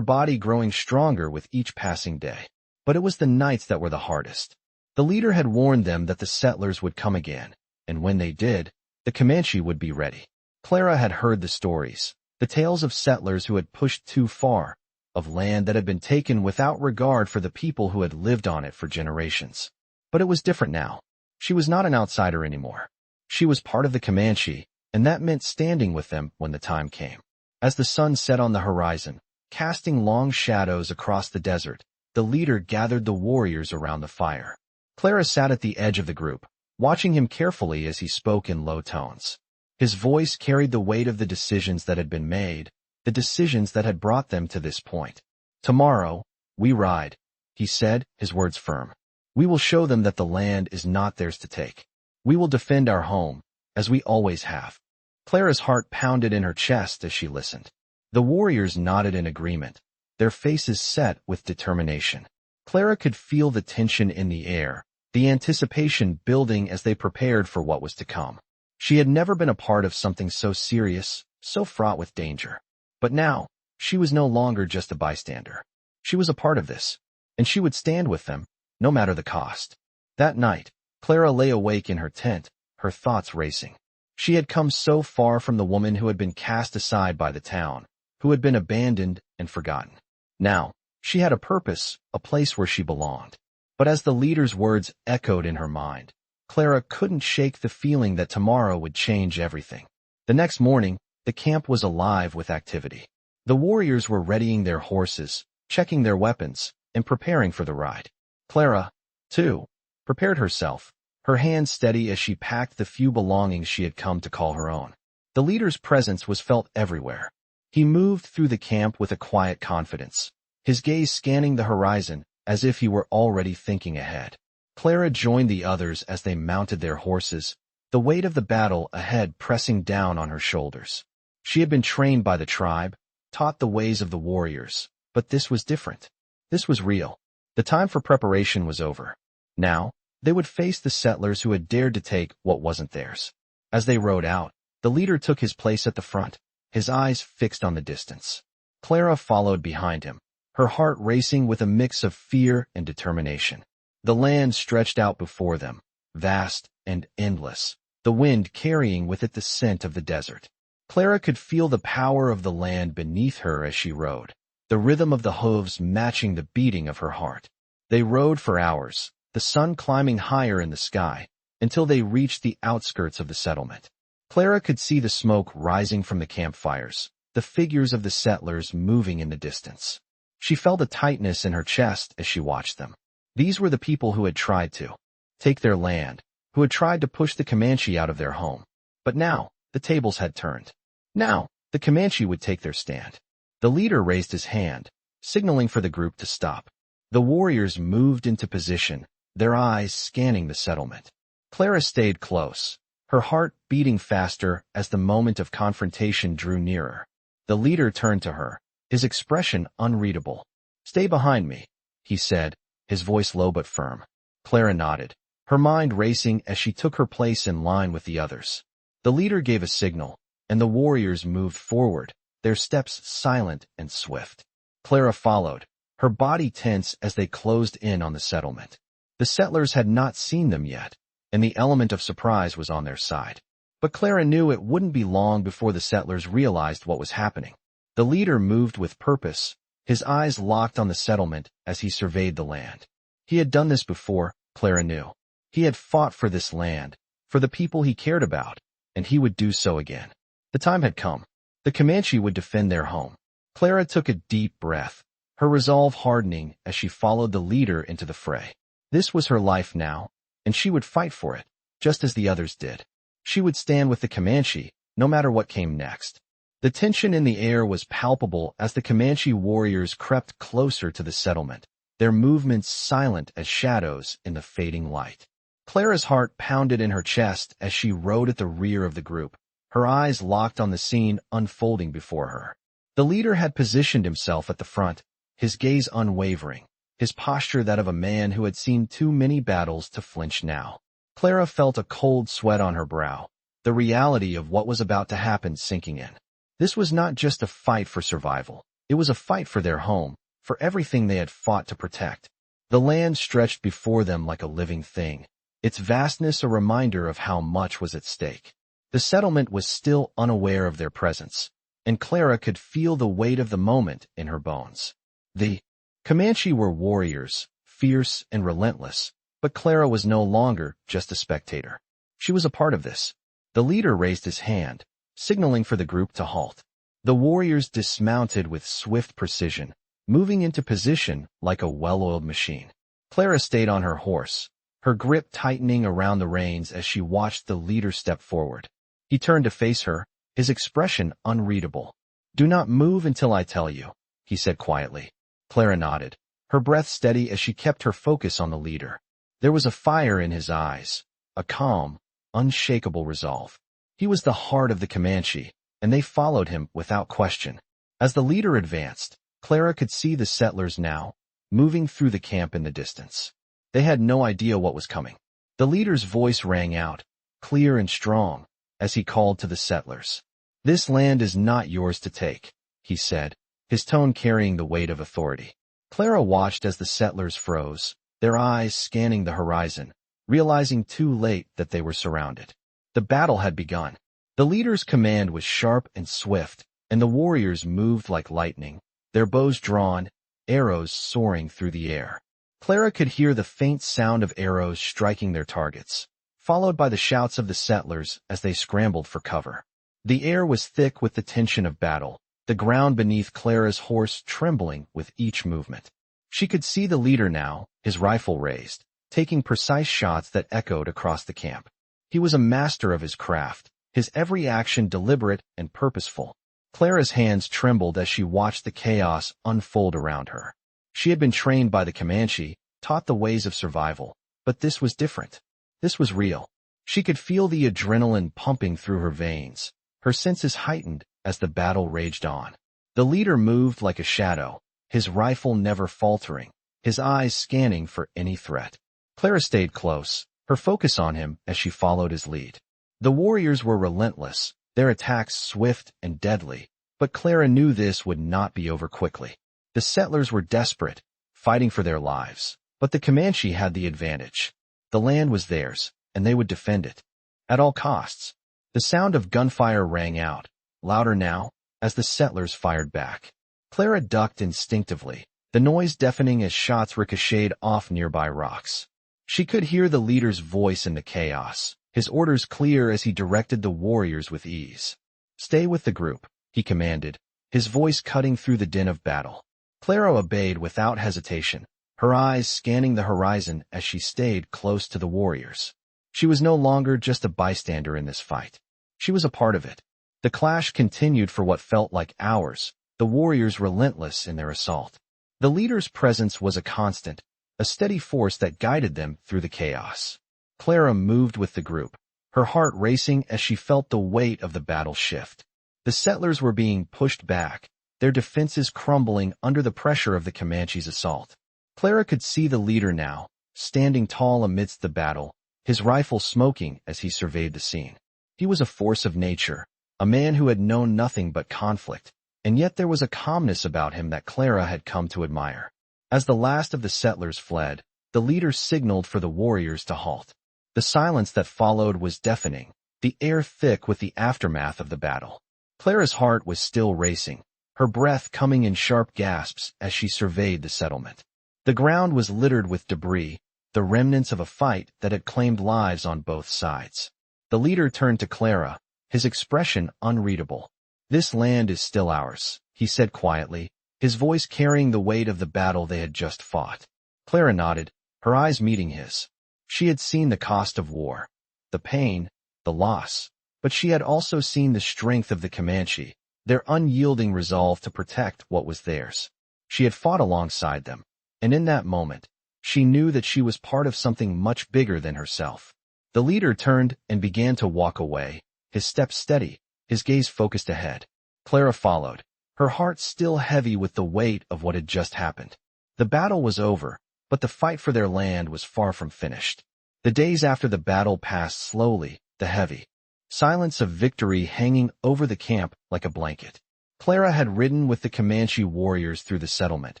body growing stronger with each passing day. But it was the nights that were the hardest. The leader had warned them that the settlers would come again, and when they did, the Comanche would be ready. Clara had heard the stories, the tales of settlers who had pushed too far, of land that had been taken without regard for the people who had lived on it for generations. But it was different now. She was not an outsider anymore. She was part of the Comanche, and that meant standing with them when the time came. As the sun set on the horizon, casting long shadows across the desert, the leader gathered the warriors around the fire. Clara sat at the edge of the group, watching him carefully as he spoke in low tones. His voice carried the weight of the decisions that had been made, the decisions that had brought them to this point. "Tomorrow, we ride," he said, his words firm. "We will show them that the land is not theirs to take. We will defend our home, as we always have." Clara's heart pounded in her chest as she listened. The warriors nodded in agreement, their faces set with determination. Clara could feel the tension in the air, the anticipation building as they prepared for what was to come. She had never been a part of something so serious, so fraught with danger. But now, she was no longer just a bystander. She was a part of this, and she would stand with them, no matter the cost. That night, Clara lay awake in her tent, her thoughts racing. She had come so far from the woman who had been cast aside by the town, who had been abandoned and forgotten. Now, she had a purpose, a place where she belonged. But as the leader's words echoed in her mind, Clara couldn't shake the feeling that tomorrow would change everything. The next morning, the camp was alive with activity. The warriors were readying their horses, checking their weapons, and preparing for the ride. Clara, too, prepared herself, her hands steady as she packed the few belongings she had come to call her own. The leader's presence was felt everywhere. He moved through the camp with a quiet confidence, his gaze scanning the horizon as if he were already thinking ahead. Clara joined the others as they mounted their horses, the weight of the battle ahead pressing down on her shoulders. She had been trained by the tribe, taught the ways of the warriors, but this was different. This was real. The time for preparation was over. Now, they would face the settlers who had dared to take what wasn't theirs. As they rode out, the leader took his place at the front, his eyes fixed on the distance. Clara followed behind him, her heart racing with a mix of fear and determination. The land stretched out before them, vast and endless, the wind carrying with it the scent of the desert. Clara could feel the power of the land beneath her as she rode, the rhythm of the hooves matching the beating of her heart. They rode for hours, the sun climbing higher in the sky, until they reached the outskirts of the settlement. Clara could see the smoke rising from the campfires, the figures of the settlers moving in the distance. She felt a tightness in her chest as she watched them. These were the people who had tried to take their land, who had tried to push the Comanche out of their home. But now, the tables had turned. Now, the Comanche would take their stand. The leader raised his hand, signaling for the group to stop. The warriors moved into position, their eyes scanning the settlement. Clara stayed close, her heart beating faster as the moment of confrontation drew nearer. The leader turned to her, his expression unreadable. "Stay behind me," he said, his voice low but firm. Clara nodded, her mind racing as she took her place in line with the others. The leader gave a signal, and the warriors moved forward, their steps silent and swift. Clara followed, her body tense as they closed in on the settlement. The settlers had not seen them yet, and the element of surprise was on their side. But Clara knew it wouldn't be long before the settlers realized what was happening. The leader moved with purpose, his eyes locked on the settlement as he surveyed the land. He had done this before, Clara knew. He had fought for this land, for the people he cared about, and he would do so again. The time had come. The Comanche would defend their home. Clara took a deep breath, her resolve hardening as she followed the leader into the fray. This was her life now, and she would fight for it, just as the others did. She would stand with the Comanche, no matter what came next. The tension in the air was palpable as the Comanche warriors crept closer to the settlement, their movements silent as shadows in the fading light. Clara's heart pounded in her chest as she rode at the rear of the group, her eyes locked on the scene unfolding before her. The leader had positioned himself at the front, his gaze unwavering, his posture that of a man who had seen too many battles to flinch now. Clara felt a cold sweat on her brow, the reality of what was about to happen sinking in. This was not just a fight for survival. It was a fight for their home, for everything they had fought to protect. The land stretched before them like a living thing, its vastness a reminder of how much was at stake. The settlement was still unaware of their presence, and Clara could feel the weight of the moment in her bones. The Comanche were warriors, fierce and relentless, but Clara was no longer just a spectator. She was a part of this. The leader raised his hand, signaling for the group to halt. The warriors dismounted with swift precision, moving into position like a well-oiled machine. Clara stayed on her horse, her grip tightening around the reins as she watched the leader step forward. He turned to face her, his expression unreadable. "Do not move until I tell you," he said quietly. Clara nodded, her breath steady as she kept her focus on the leader. There was a fire in his eyes, a calm, unshakable resolve. He was the heart of the Comanche, and they followed him without question. As the leader advanced, Clara could see the settlers now, moving through the camp in the distance. They had no idea what was coming. The leader's voice rang out, clear and strong, as he called to the settlers. "This land is not yours to take," he said, his tone carrying the weight of authority. Clara watched as the settlers froze, their eyes scanning the horizon, realizing too late that they were surrounded. The battle had begun. The leader's command was sharp and swift, and the warriors moved like lightning, their bows drawn, arrows soaring through the air. Clara could hear the faint sound of arrows striking their targets, followed by the shouts of the settlers as they scrambled for cover. The air was thick with the tension of battle, the ground beneath Clara's horse trembling with each movement. She could see the leader now, his rifle raised, taking precise shots that echoed across the camp. He was a master of his craft, his every action deliberate and purposeful. Clara's hands trembled as she watched the chaos unfold around her. She had been trained by the Comanche, taught the ways of survival, but this was different. This was real. She could feel the adrenaline pumping through her veins, her senses heightened as the battle raged on. The leader moved like a shadow, his rifle never faltering, his eyes scanning for any threat. Clara stayed close, her focus on him as she followed his lead. The warriors were relentless, their attacks swift and deadly, but Clara knew this would not be over quickly. The settlers were desperate, fighting for their lives, but the Comanche had the advantage. The land was theirs, and they would defend it. At all costs. The sound of gunfire rang out, louder now, as the settlers fired back. Clara ducked instinctively, the noise deafening as shots ricocheted off nearby rocks. She could hear the leader's voice in the chaos, his orders clear as he directed the warriors with ease. "Stay with the group," he commanded, his voice cutting through the din of battle. Clara obeyed without hesitation, her eyes scanning the horizon as she stayed close to the warriors. She was no longer just a bystander in this fight. She was a part of it. The clash continued for what felt like hours, the warriors relentless in their assault. The leader's presence was a constant, a steady force that guided them through the chaos. Clara moved with the group, her heart racing as she felt the weight of the battle shift. The settlers were being pushed back, their defenses crumbling under the pressure of the Comanche's assault. Clara could see the leader now, standing tall amidst the battle, his rifle smoking as he surveyed the scene. He was a force of nature, a man who had known nothing but conflict, and yet there was a calmness about him that Clara had come to admire. As the last of the settlers fled, the leader signaled for the warriors to halt. The silence that followed was deafening, the air thick with the aftermath of the battle. Clara's heart was still racing, her breath coming in sharp gasps as she surveyed the settlement. The ground was littered with debris, the remnants of a fight that had claimed lives on both sides. The leader turned to Clara, his expression unreadable. "This land is still ours," he said quietly, his voice carrying the weight of the battle they had just fought. Clara nodded, her eyes meeting his. She had seen the cost of war, the pain, the loss, but she had also seen the strength of the Comanche, their unyielding resolve to protect what was theirs. She had fought alongside them, and in that moment, she knew that she was part of something much bigger than herself. The leader turned and began to walk away, his steps steady, his gaze focused ahead. Clara followed, her heart still heavy with the weight of what had just happened. The battle was over, but the fight for their land was far from finished. The days after the battle passed slowly, the heavy silence of victory hanging over the camp like a blanket. Clara had ridden with the Comanche warriors through the settlement,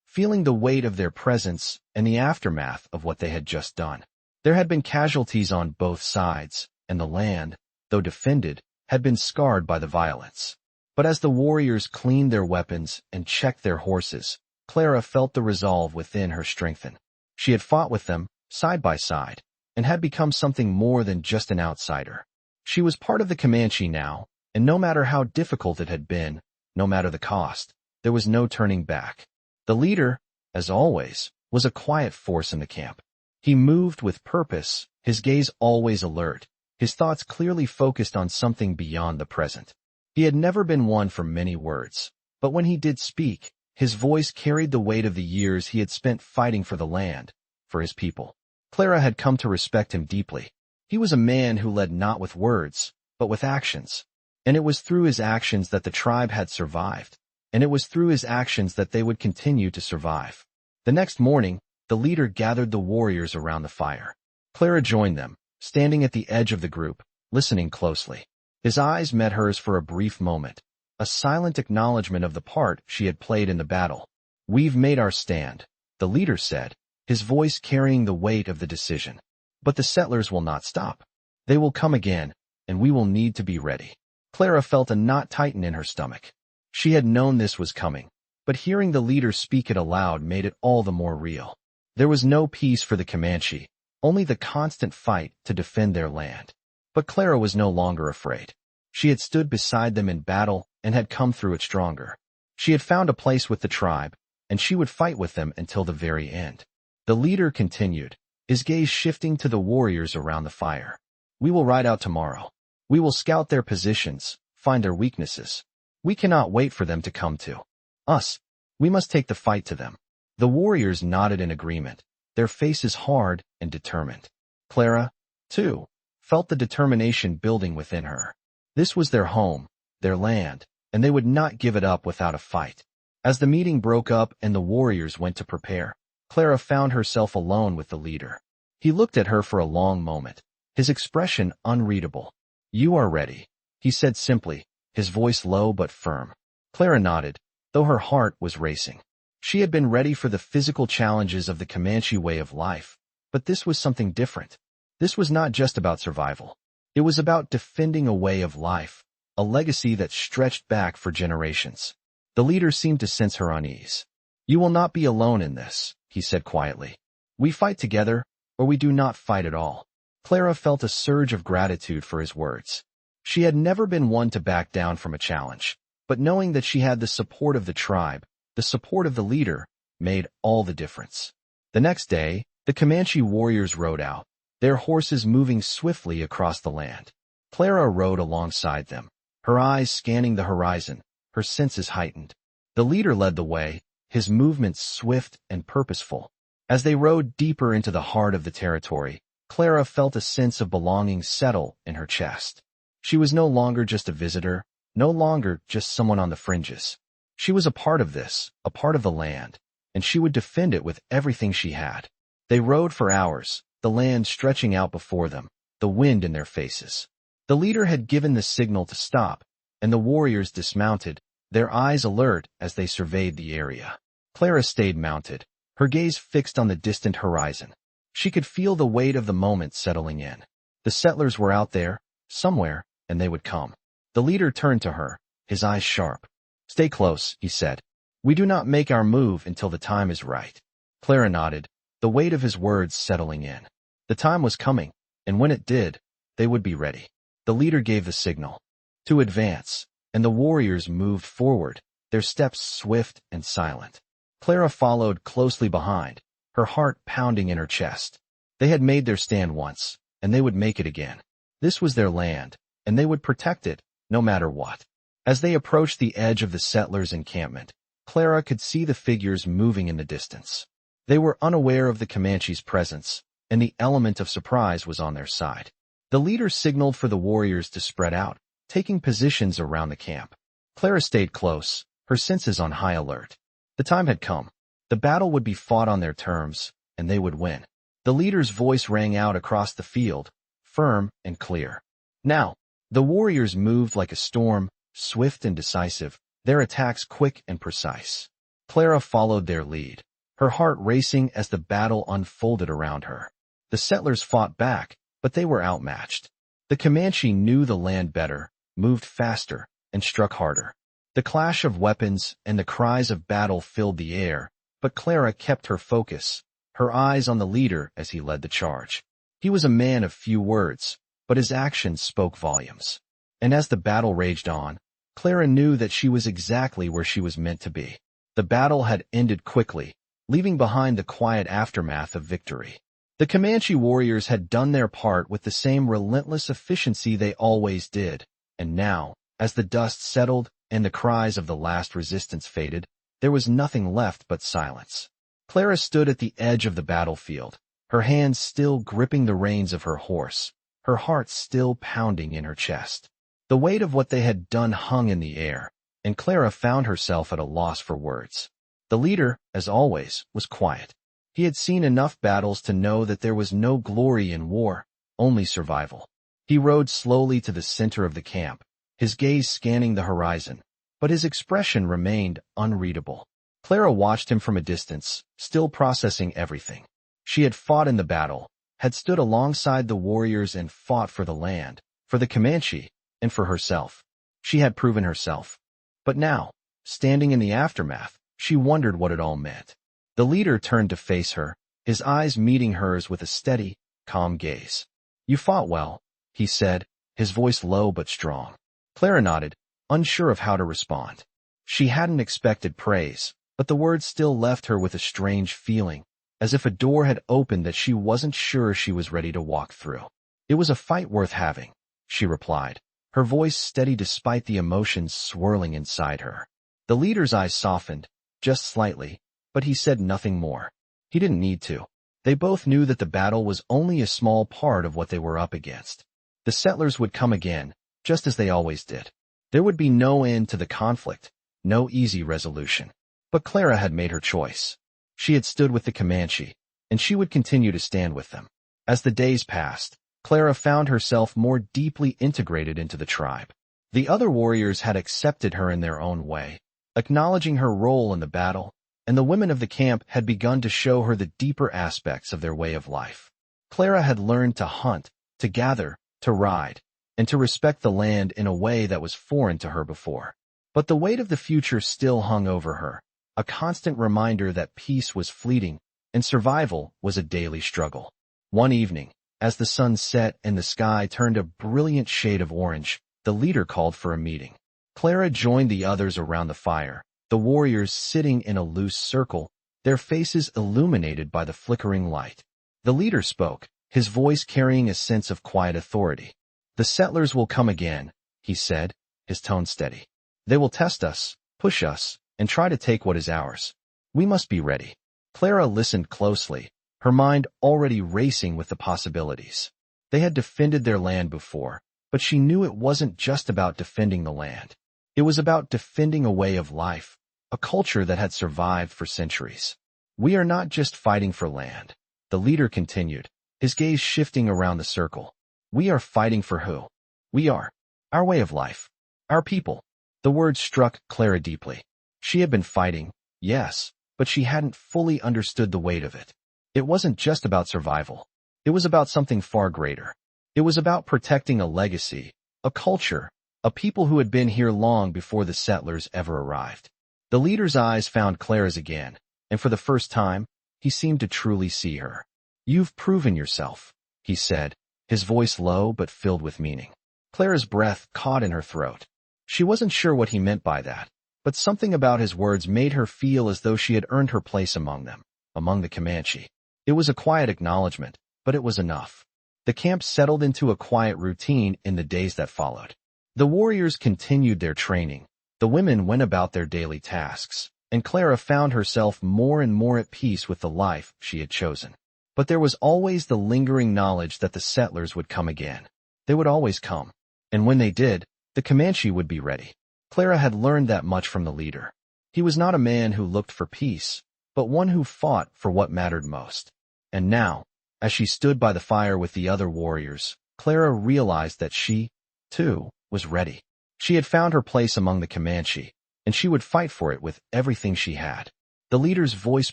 feeling the weight of their presence and the aftermath of what they had just done. There had been casualties on both sides, and the land, though defended, had been scarred by the violence. But as the warriors cleaned their weapons and checked their horses, Clara felt the resolve within her strengthen. She had fought with them, side by side, and had become something more than just an outsider. She was part of the Comanche now, and no matter how difficult it had been, no matter the cost, there was no turning back. The leader, as always, was a quiet force in the camp. He moved with purpose, his gaze always alert, his thoughts clearly focused on something beyond the present. He had never been one for many words, but when he did speak, his voice carried the weight of the years he had spent fighting for the land, for his people. Clara had come to respect him deeply. He was a man who led not with words, but with actions. And it was through his actions that the tribe had survived, and it was through his actions that they would continue to survive. The next morning, the leader gathered the warriors around the fire. Clara joined them, standing at the edge of the group, listening closely. His eyes met hers for a brief moment, a silent acknowledgement of the part she had played in the battle. "We've made our stand," the leader said, his voice carrying the weight of the decision. "But the settlers will not stop. They will come again, and we will need to be ready." Clara felt a knot tighten in her stomach. She had known this was coming, but hearing the leader speak it aloud made it all the more real. There was no peace for the Comanche, only the constant fight to defend their land. But Clara was no longer afraid. She had stood beside them in battle and had come through it stronger. She had found a place with the tribe, and she would fight with them until the very end. The leader continued, his gaze shifting to the warriors around the fire. "We will ride out tomorrow. We will scout their positions, find their weaknesses. We cannot wait for them to come to us. We must take the fight to them." The warriors nodded in agreement, their faces hard and determined. Clara, too, felt the determination building within her. This was their home, their land, and they would not give it up without a fight. As the meeting broke up and the warriors went to prepare, Clara found herself alone with the leader. He looked at her for a long moment, his expression unreadable. "You are ready," he said simply, his voice low but firm. Clara nodded, though her heart was racing. She had been ready for the physical challenges of the Comanche way of life, but this was something different. This was not just about survival. It was about defending a way of life, a legacy that stretched back for generations. The leader seemed to sense her unease. "You will not be alone in this," he said quietly. "We fight together, or we do not fight at all." Clara felt a surge of gratitude for his words. She had never been one to back down from a challenge, but knowing that she had the support of the tribe, the support of the leader, made all the difference. The next day, the Comanche warriors rode out, their horses moving swiftly across the land. Clara rode alongside them, her eyes scanning the horizon, her senses heightened. The leader led the way, his movements swift and purposeful. As they rode deeper into the heart of the territory, Clara felt a sense of belonging settle in her chest. She was no longer just a visitor, no longer just someone on the fringes. She was a part of this, a part of the land, and she would defend it with everything she had. They rode for hours, the land stretching out before them, the wind in their faces. The leader had given the signal to stop, and the warriors dismounted, their eyes alert as they surveyed the area. Clara stayed mounted, her gaze fixed on the distant horizon. She could feel the weight of the moment settling in. The settlers were out there, somewhere, and they would come. The leader turned to her, his eyes sharp. "Stay close," he said. "We do not make our move until the time is right." Clara nodded, the weight of his words settling in. The time was coming, and when it did, they would be ready. The leader gave the signal to advance, and the warriors moved forward, their steps swift and silent. Clara followed closely behind, her heart pounding in her chest. They had made their stand once, and they would make it again. This was their land, and they would protect it, no matter what. As they approached the edge of the settlers' encampment, Clara could see the figures moving in the distance. They were unaware of the Comanche's presence, and the element of surprise was on their side. The leader signaled for the warriors to spread out, taking positions around the camp. Clara stayed close, her senses on high alert. The time had come. The battle would be fought on their terms, and they would win. The leader's voice rang out across the field, firm and clear. Now, the warriors moved like a storm, swift and decisive, their attacks quick and precise. Clara followed their lead, her heart racing as the battle unfolded around her. The settlers fought back, but they were outmatched. The Comanche knew the land better, moved faster, and struck harder. The clash of weapons and the cries of battle filled the air, but Clara kept her focus, her eyes on the leader as he led the charge. He was a man of few words, but his actions spoke volumes. And as the battle raged on, Clara knew that she was exactly where she was meant to be. The battle had ended quickly, leaving behind the quiet aftermath of victory. The Comanche warriors had done their part with the same relentless efficiency they always did, and now, as the dust settled and the cries of the last resistance faded, there was nothing left but silence. Clara stood at the edge of the battlefield, her hands still gripping the reins of her horse, her heart still pounding in her chest. The weight of what they had done hung in the air, and Clara found herself at a loss for words. The leader, as always, was quiet. He had seen enough battles to know that there was no glory in war, only survival. He rode slowly to the center of the camp, his gaze scanning the horizon, but his expression remained unreadable. Clara watched him from a distance, still processing everything. She had fought in the battle, had stood alongside the warriors and fought for the land, for the Comanche, and for herself. She had proven herself. But now, standing in the aftermath, she wondered what it all meant. The leader turned to face her, his eyes meeting hers with a steady, calm gaze. "You fought well," he said, his voice low but strong. Clara nodded, unsure of how to respond. She hadn't expected praise, but the words still left her with a strange feeling, as if a door had opened that she wasn't sure she was ready to walk through. "It was a fight worth having," she replied, her voice steady despite the emotions swirling inside her. The leader's eyes softened, just slightly, but he said nothing more. He didn't need to. They both knew that the battle was only a small part of what they were up against. The settlers would come again, just as they always did. There would be no end to the conflict, no easy resolution. But Clara had made her choice. She had stood with the Comanche, and she would continue to stand with them. As the days passed, Clara found herself more deeply integrated into the tribe. The other warriors had accepted her in their own way, acknowledging her role in the battle, and the women of the camp had begun to show her the deeper aspects of their way of life. Clara had learned to hunt, to gather, to ride, and to respect the land in a way that was foreign to her before. But the weight of the future still hung over her, a constant reminder that peace was fleeting and survival was a daily struggle. One evening, as the sun set and the sky turned a brilliant shade of orange, the leader called for a meeting. Clara joined the others around the fire, the warriors sitting in a loose circle, their faces illuminated by the flickering light. The leader spoke, his voice carrying a sense of quiet authority. "The settlers will come again," he said, his tone steady. "They will test us, push us, and try to take what is ours. We must be ready." Clara listened closely, her mind already racing with the possibilities. They had defended their land before, but she knew it wasn't just about defending the land. It was about defending a way of life, a culture that had survived for centuries. "We are not just fighting for land," the leader continued, his gaze shifting around the circle. "We are fighting for who? We are. Our way of life. Our people." The words struck Clara deeply. She had been fighting, yes, but she hadn't fully understood the weight of it. It wasn't just about survival. It was about something far greater. It was about protecting a legacy, a culture, a people who had been here long before the settlers ever arrived. The leader's eyes found Clara's again, and for the first time, he seemed to truly see her. "You've proven yourself," he said, his voice low but filled with meaning. Clara's breath caught in her throat. She wasn't sure what he meant by that, but something about his words made her feel as though she had earned her place among them, among the Comanche. It was a quiet acknowledgement, but it was enough. The camp settled into a quiet routine in the days that followed. The warriors continued their training, the women went about their daily tasks, and Clara found herself more and more at peace with the life she had chosen. But there was always the lingering knowledge that the settlers would come again. They would always come. And when they did, the Comanche would be ready. Clara had learned that much from the leader. He was not a man who looked for peace, but one who fought for what mattered most. And now, as she stood by the fire with the other warriors, Clara realized that she, too, was ready. She had found her place among the Comanche, and she would fight for it with everything she had. The leader's voice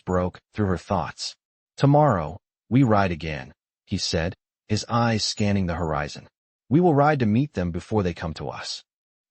broke through her thoughts. "Tomorrow, we ride again," he said, his eyes scanning the horizon. "We will ride to meet them before they come to us."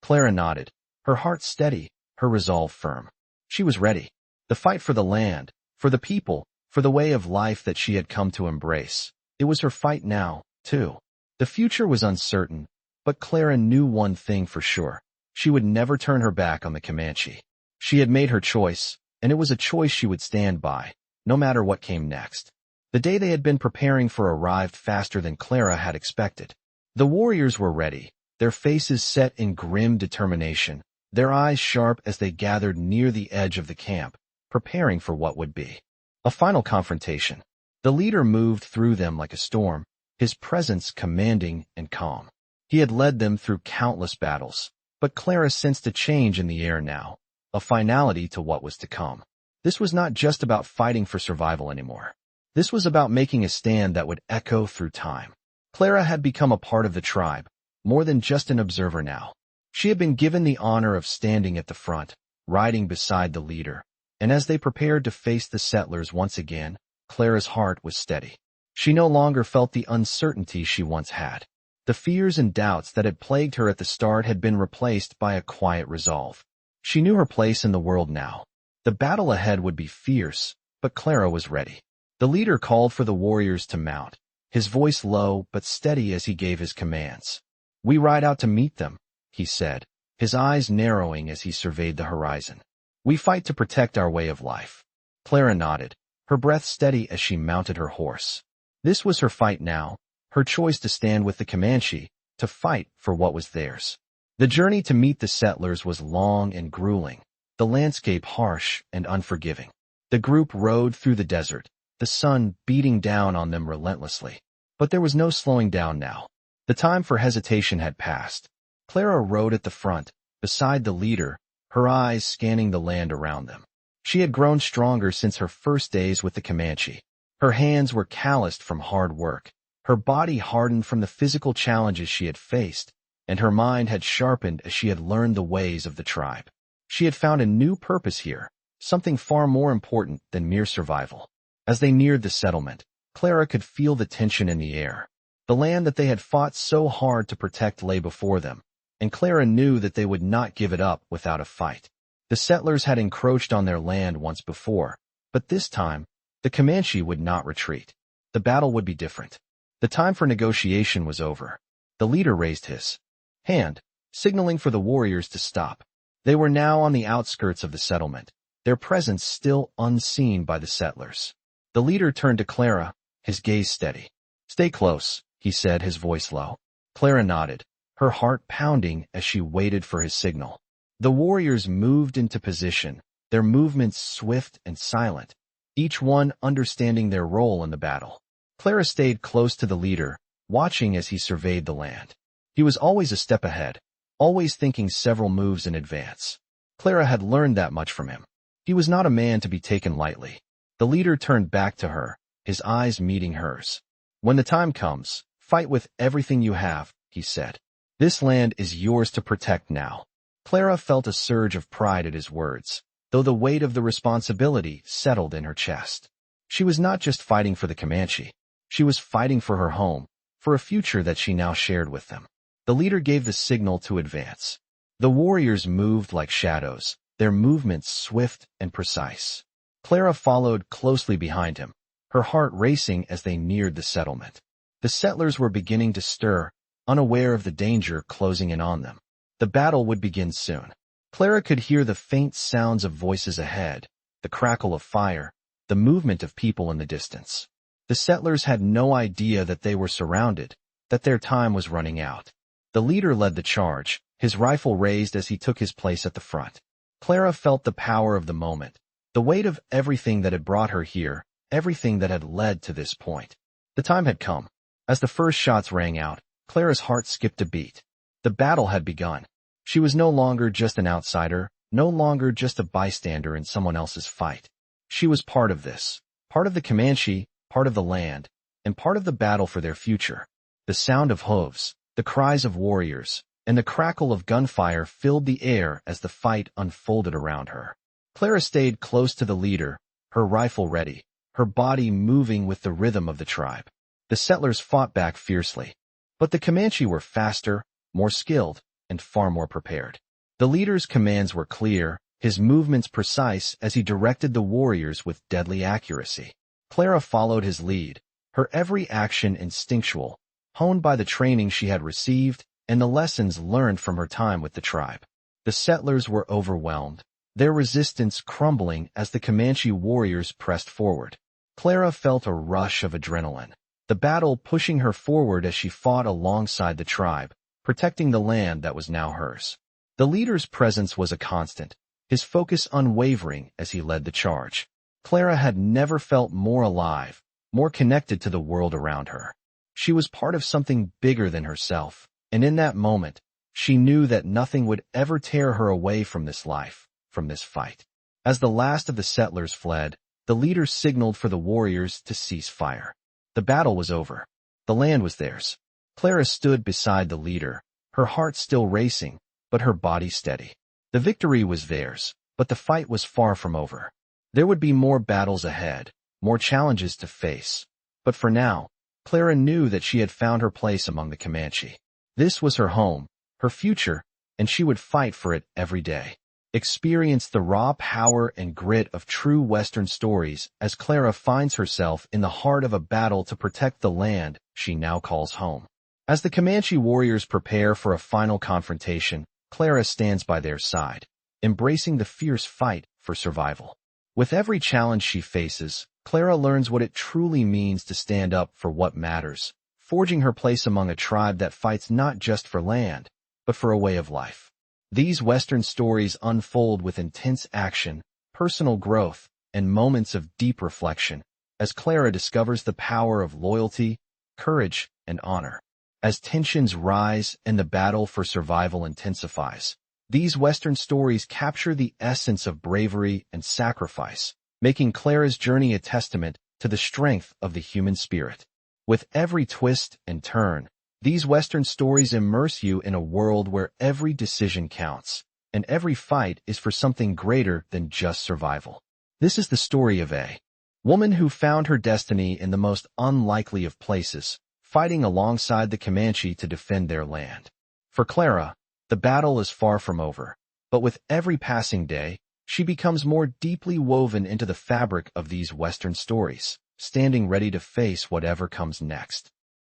Clara nodded, her heart steady, her resolve firm. She was ready. The fight for the land, for the people, for the way of life that she had come to embrace. It was her fight now, too. The future was uncertain, but Clara knew one thing for sure. She would never turn her back on the Comanche. She had made her choice, and it was a choice she would stand by, no matter what came next. The day they had been preparing for arrived faster than Clara had expected. The warriors were ready, their faces set in grim determination, their eyes sharp as they gathered near the edge of the camp, preparing for what would be a final confrontation. The leader moved through them like a storm, his presence commanding and calm. He had led them through countless battles, but Clara sensed a change in the air now, a finality to what was to come. This was not just about fighting for survival anymore. This was about making a stand that would echo through time. Clara had become a part of the tribe, more than just an observer now. She had been given the honor of standing at the front, riding beside the leader, and as they prepared to face the settlers once again, Clara's heart was steady. She no longer felt the uncertainty she once had. The fears and doubts that had plagued her at the start had been replaced by a quiet resolve. She knew her place in the world now. The battle ahead would be fierce, but Clara was ready. The leader called for the warriors to mount, his voice low but steady as he gave his commands. "We ride out to meet them," he said, his eyes narrowing as he surveyed the horizon. "We fight to protect our way of life." Clara nodded, her breath steady as she mounted her horse. This was her fight now, her choice to stand with the Comanche, to fight for what was theirs. The journey to meet the settlers was long and grueling, the landscape harsh and unforgiving. The group rode through the desert, the sun beating down on them relentlessly. But there was no slowing down now. The time for hesitation had passed. Clara rode at the front, beside the leader, her eyes scanning the land around them. She had grown stronger since her first days with the Comanche. Her hands were calloused from hard work, her body hardened from the physical challenges she had faced, and her mind had sharpened as she had learned the ways of the tribe. She had found a new purpose here, something far more important than mere survival. As they neared the settlement, Clara could feel the tension in the air. The land that they had fought so hard to protect lay before them, and Clara knew that they would not give it up without a fight. The settlers had encroached on their land once before, but this time, the Comanche would not retreat. The battle would be different. The time for negotiation was over. The leader raised his hand, signaling for the warriors to stop. They were now on the outskirts of the settlement, their presence still unseen by the settlers. The leader turned to Clara, his gaze steady. "Stay close," he said, his voice low. Clara nodded, her heart pounding as she waited for his signal. The warriors moved into position, their movements swift and silent, each one understanding their role in the battle. Clara stayed close to the leader, watching as he surveyed the land. He was always a step ahead, always thinking several moves in advance. Clara had learned that much from him. He was not a man to be taken lightly. The leader turned back to her, his eyes meeting hers. "When the time comes, fight with everything you have," he said. "This land is yours to protect now." Clara felt a surge of pride at his words, though the weight of the responsibility settled in her chest. She was not just fighting for the Comanche. She was fighting for her home, for a future that she now shared with them. The leader gave the signal to advance. The warriors moved like shadows, their movements swift and precise. Clara followed closely behind him, her heart racing as they neared the settlement. The settlers were beginning to stir, unaware of the danger closing in on them. The battle would begin soon. Clara could hear the faint sounds of voices ahead, the crackle of fire, the movement of people in the distance. The settlers had no idea that they were surrounded, that their time was running out. The leader led the charge, his rifle raised as he took his place at the front. Clara felt the power of the moment, the weight of everything that had brought her here, everything that had led to this point. The time had come. As the first shots rang out, Clara's heart skipped a beat. The battle had begun. She was no longer just an outsider, no longer just a bystander in someone else's fight. She was part of this, part of the Comanche, part of the land, and part of the battle for their future. The sound of hooves, the cries of warriors, and the crackle of gunfire filled the air as the fight unfolded around her. Clara stayed close to the leader, her rifle ready, her body moving with the rhythm of the tribe. The settlers fought back fiercely, but the Comanche were faster, more skilled, and far more prepared. The leader's commands were clear, his movements precise as he directed the warriors with deadly accuracy. Clara followed his lead, her every action instinctual, honed by the training she had received and the lessons learned from her time with the tribe. The settlers were overwhelmed, their resistance crumbling as the Comanche warriors pressed forward. Clara felt a rush of adrenaline, the battle pushing her forward as she fought alongside the tribe, protecting the land that was now hers. The leader's presence was a constant, his focus unwavering as he led the charge. Clara had never felt more alive, more connected to the world around her. She was part of something bigger than herself, and in that moment, she knew that nothing would ever tear her away from this life, from this fight. As the last of the settlers fled, the leader signaled for the warriors to cease fire. The battle was over. The land was theirs. Clara stood beside the leader, her heart still racing, but her body steady. The victory was theirs, but the fight was far from over. There would be more battles ahead, more challenges to face. But for now, Clara knew that she had found her place among the Comanche. This was her home, her future, and she would fight for it every day. Experience the raw power and grit of true Western stories as Clara finds herself in the heart of a battle to protect the land she now calls home. As the Comanche warriors prepare for a final confrontation, Clara stands by their side, embracing the fierce fight for survival. With every challenge she faces, Clara learns what it truly means to stand up for what matters, forging her place among a tribe that fights not just for land, but for a way of life. These Western stories unfold with intense action, personal growth, and moments of deep reflection, as Clara discovers the power of loyalty, courage, and honor. As tensions rise and the battle for survival intensifies, these Western stories capture the essence of bravery and sacrifice, making Clara's journey a testament to the strength of the human spirit. With every twist and turn, these Western stories immerse you in a world where every decision counts, and every fight is for something greater than just survival. This is the story of a woman who found her destiny in the most unlikely of places, fighting alongside the Comanche to defend their land. For Clara, the battle is far from over, but with every passing day, she becomes more deeply woven into the fabric of these Western stories, standing ready to face whatever comes next.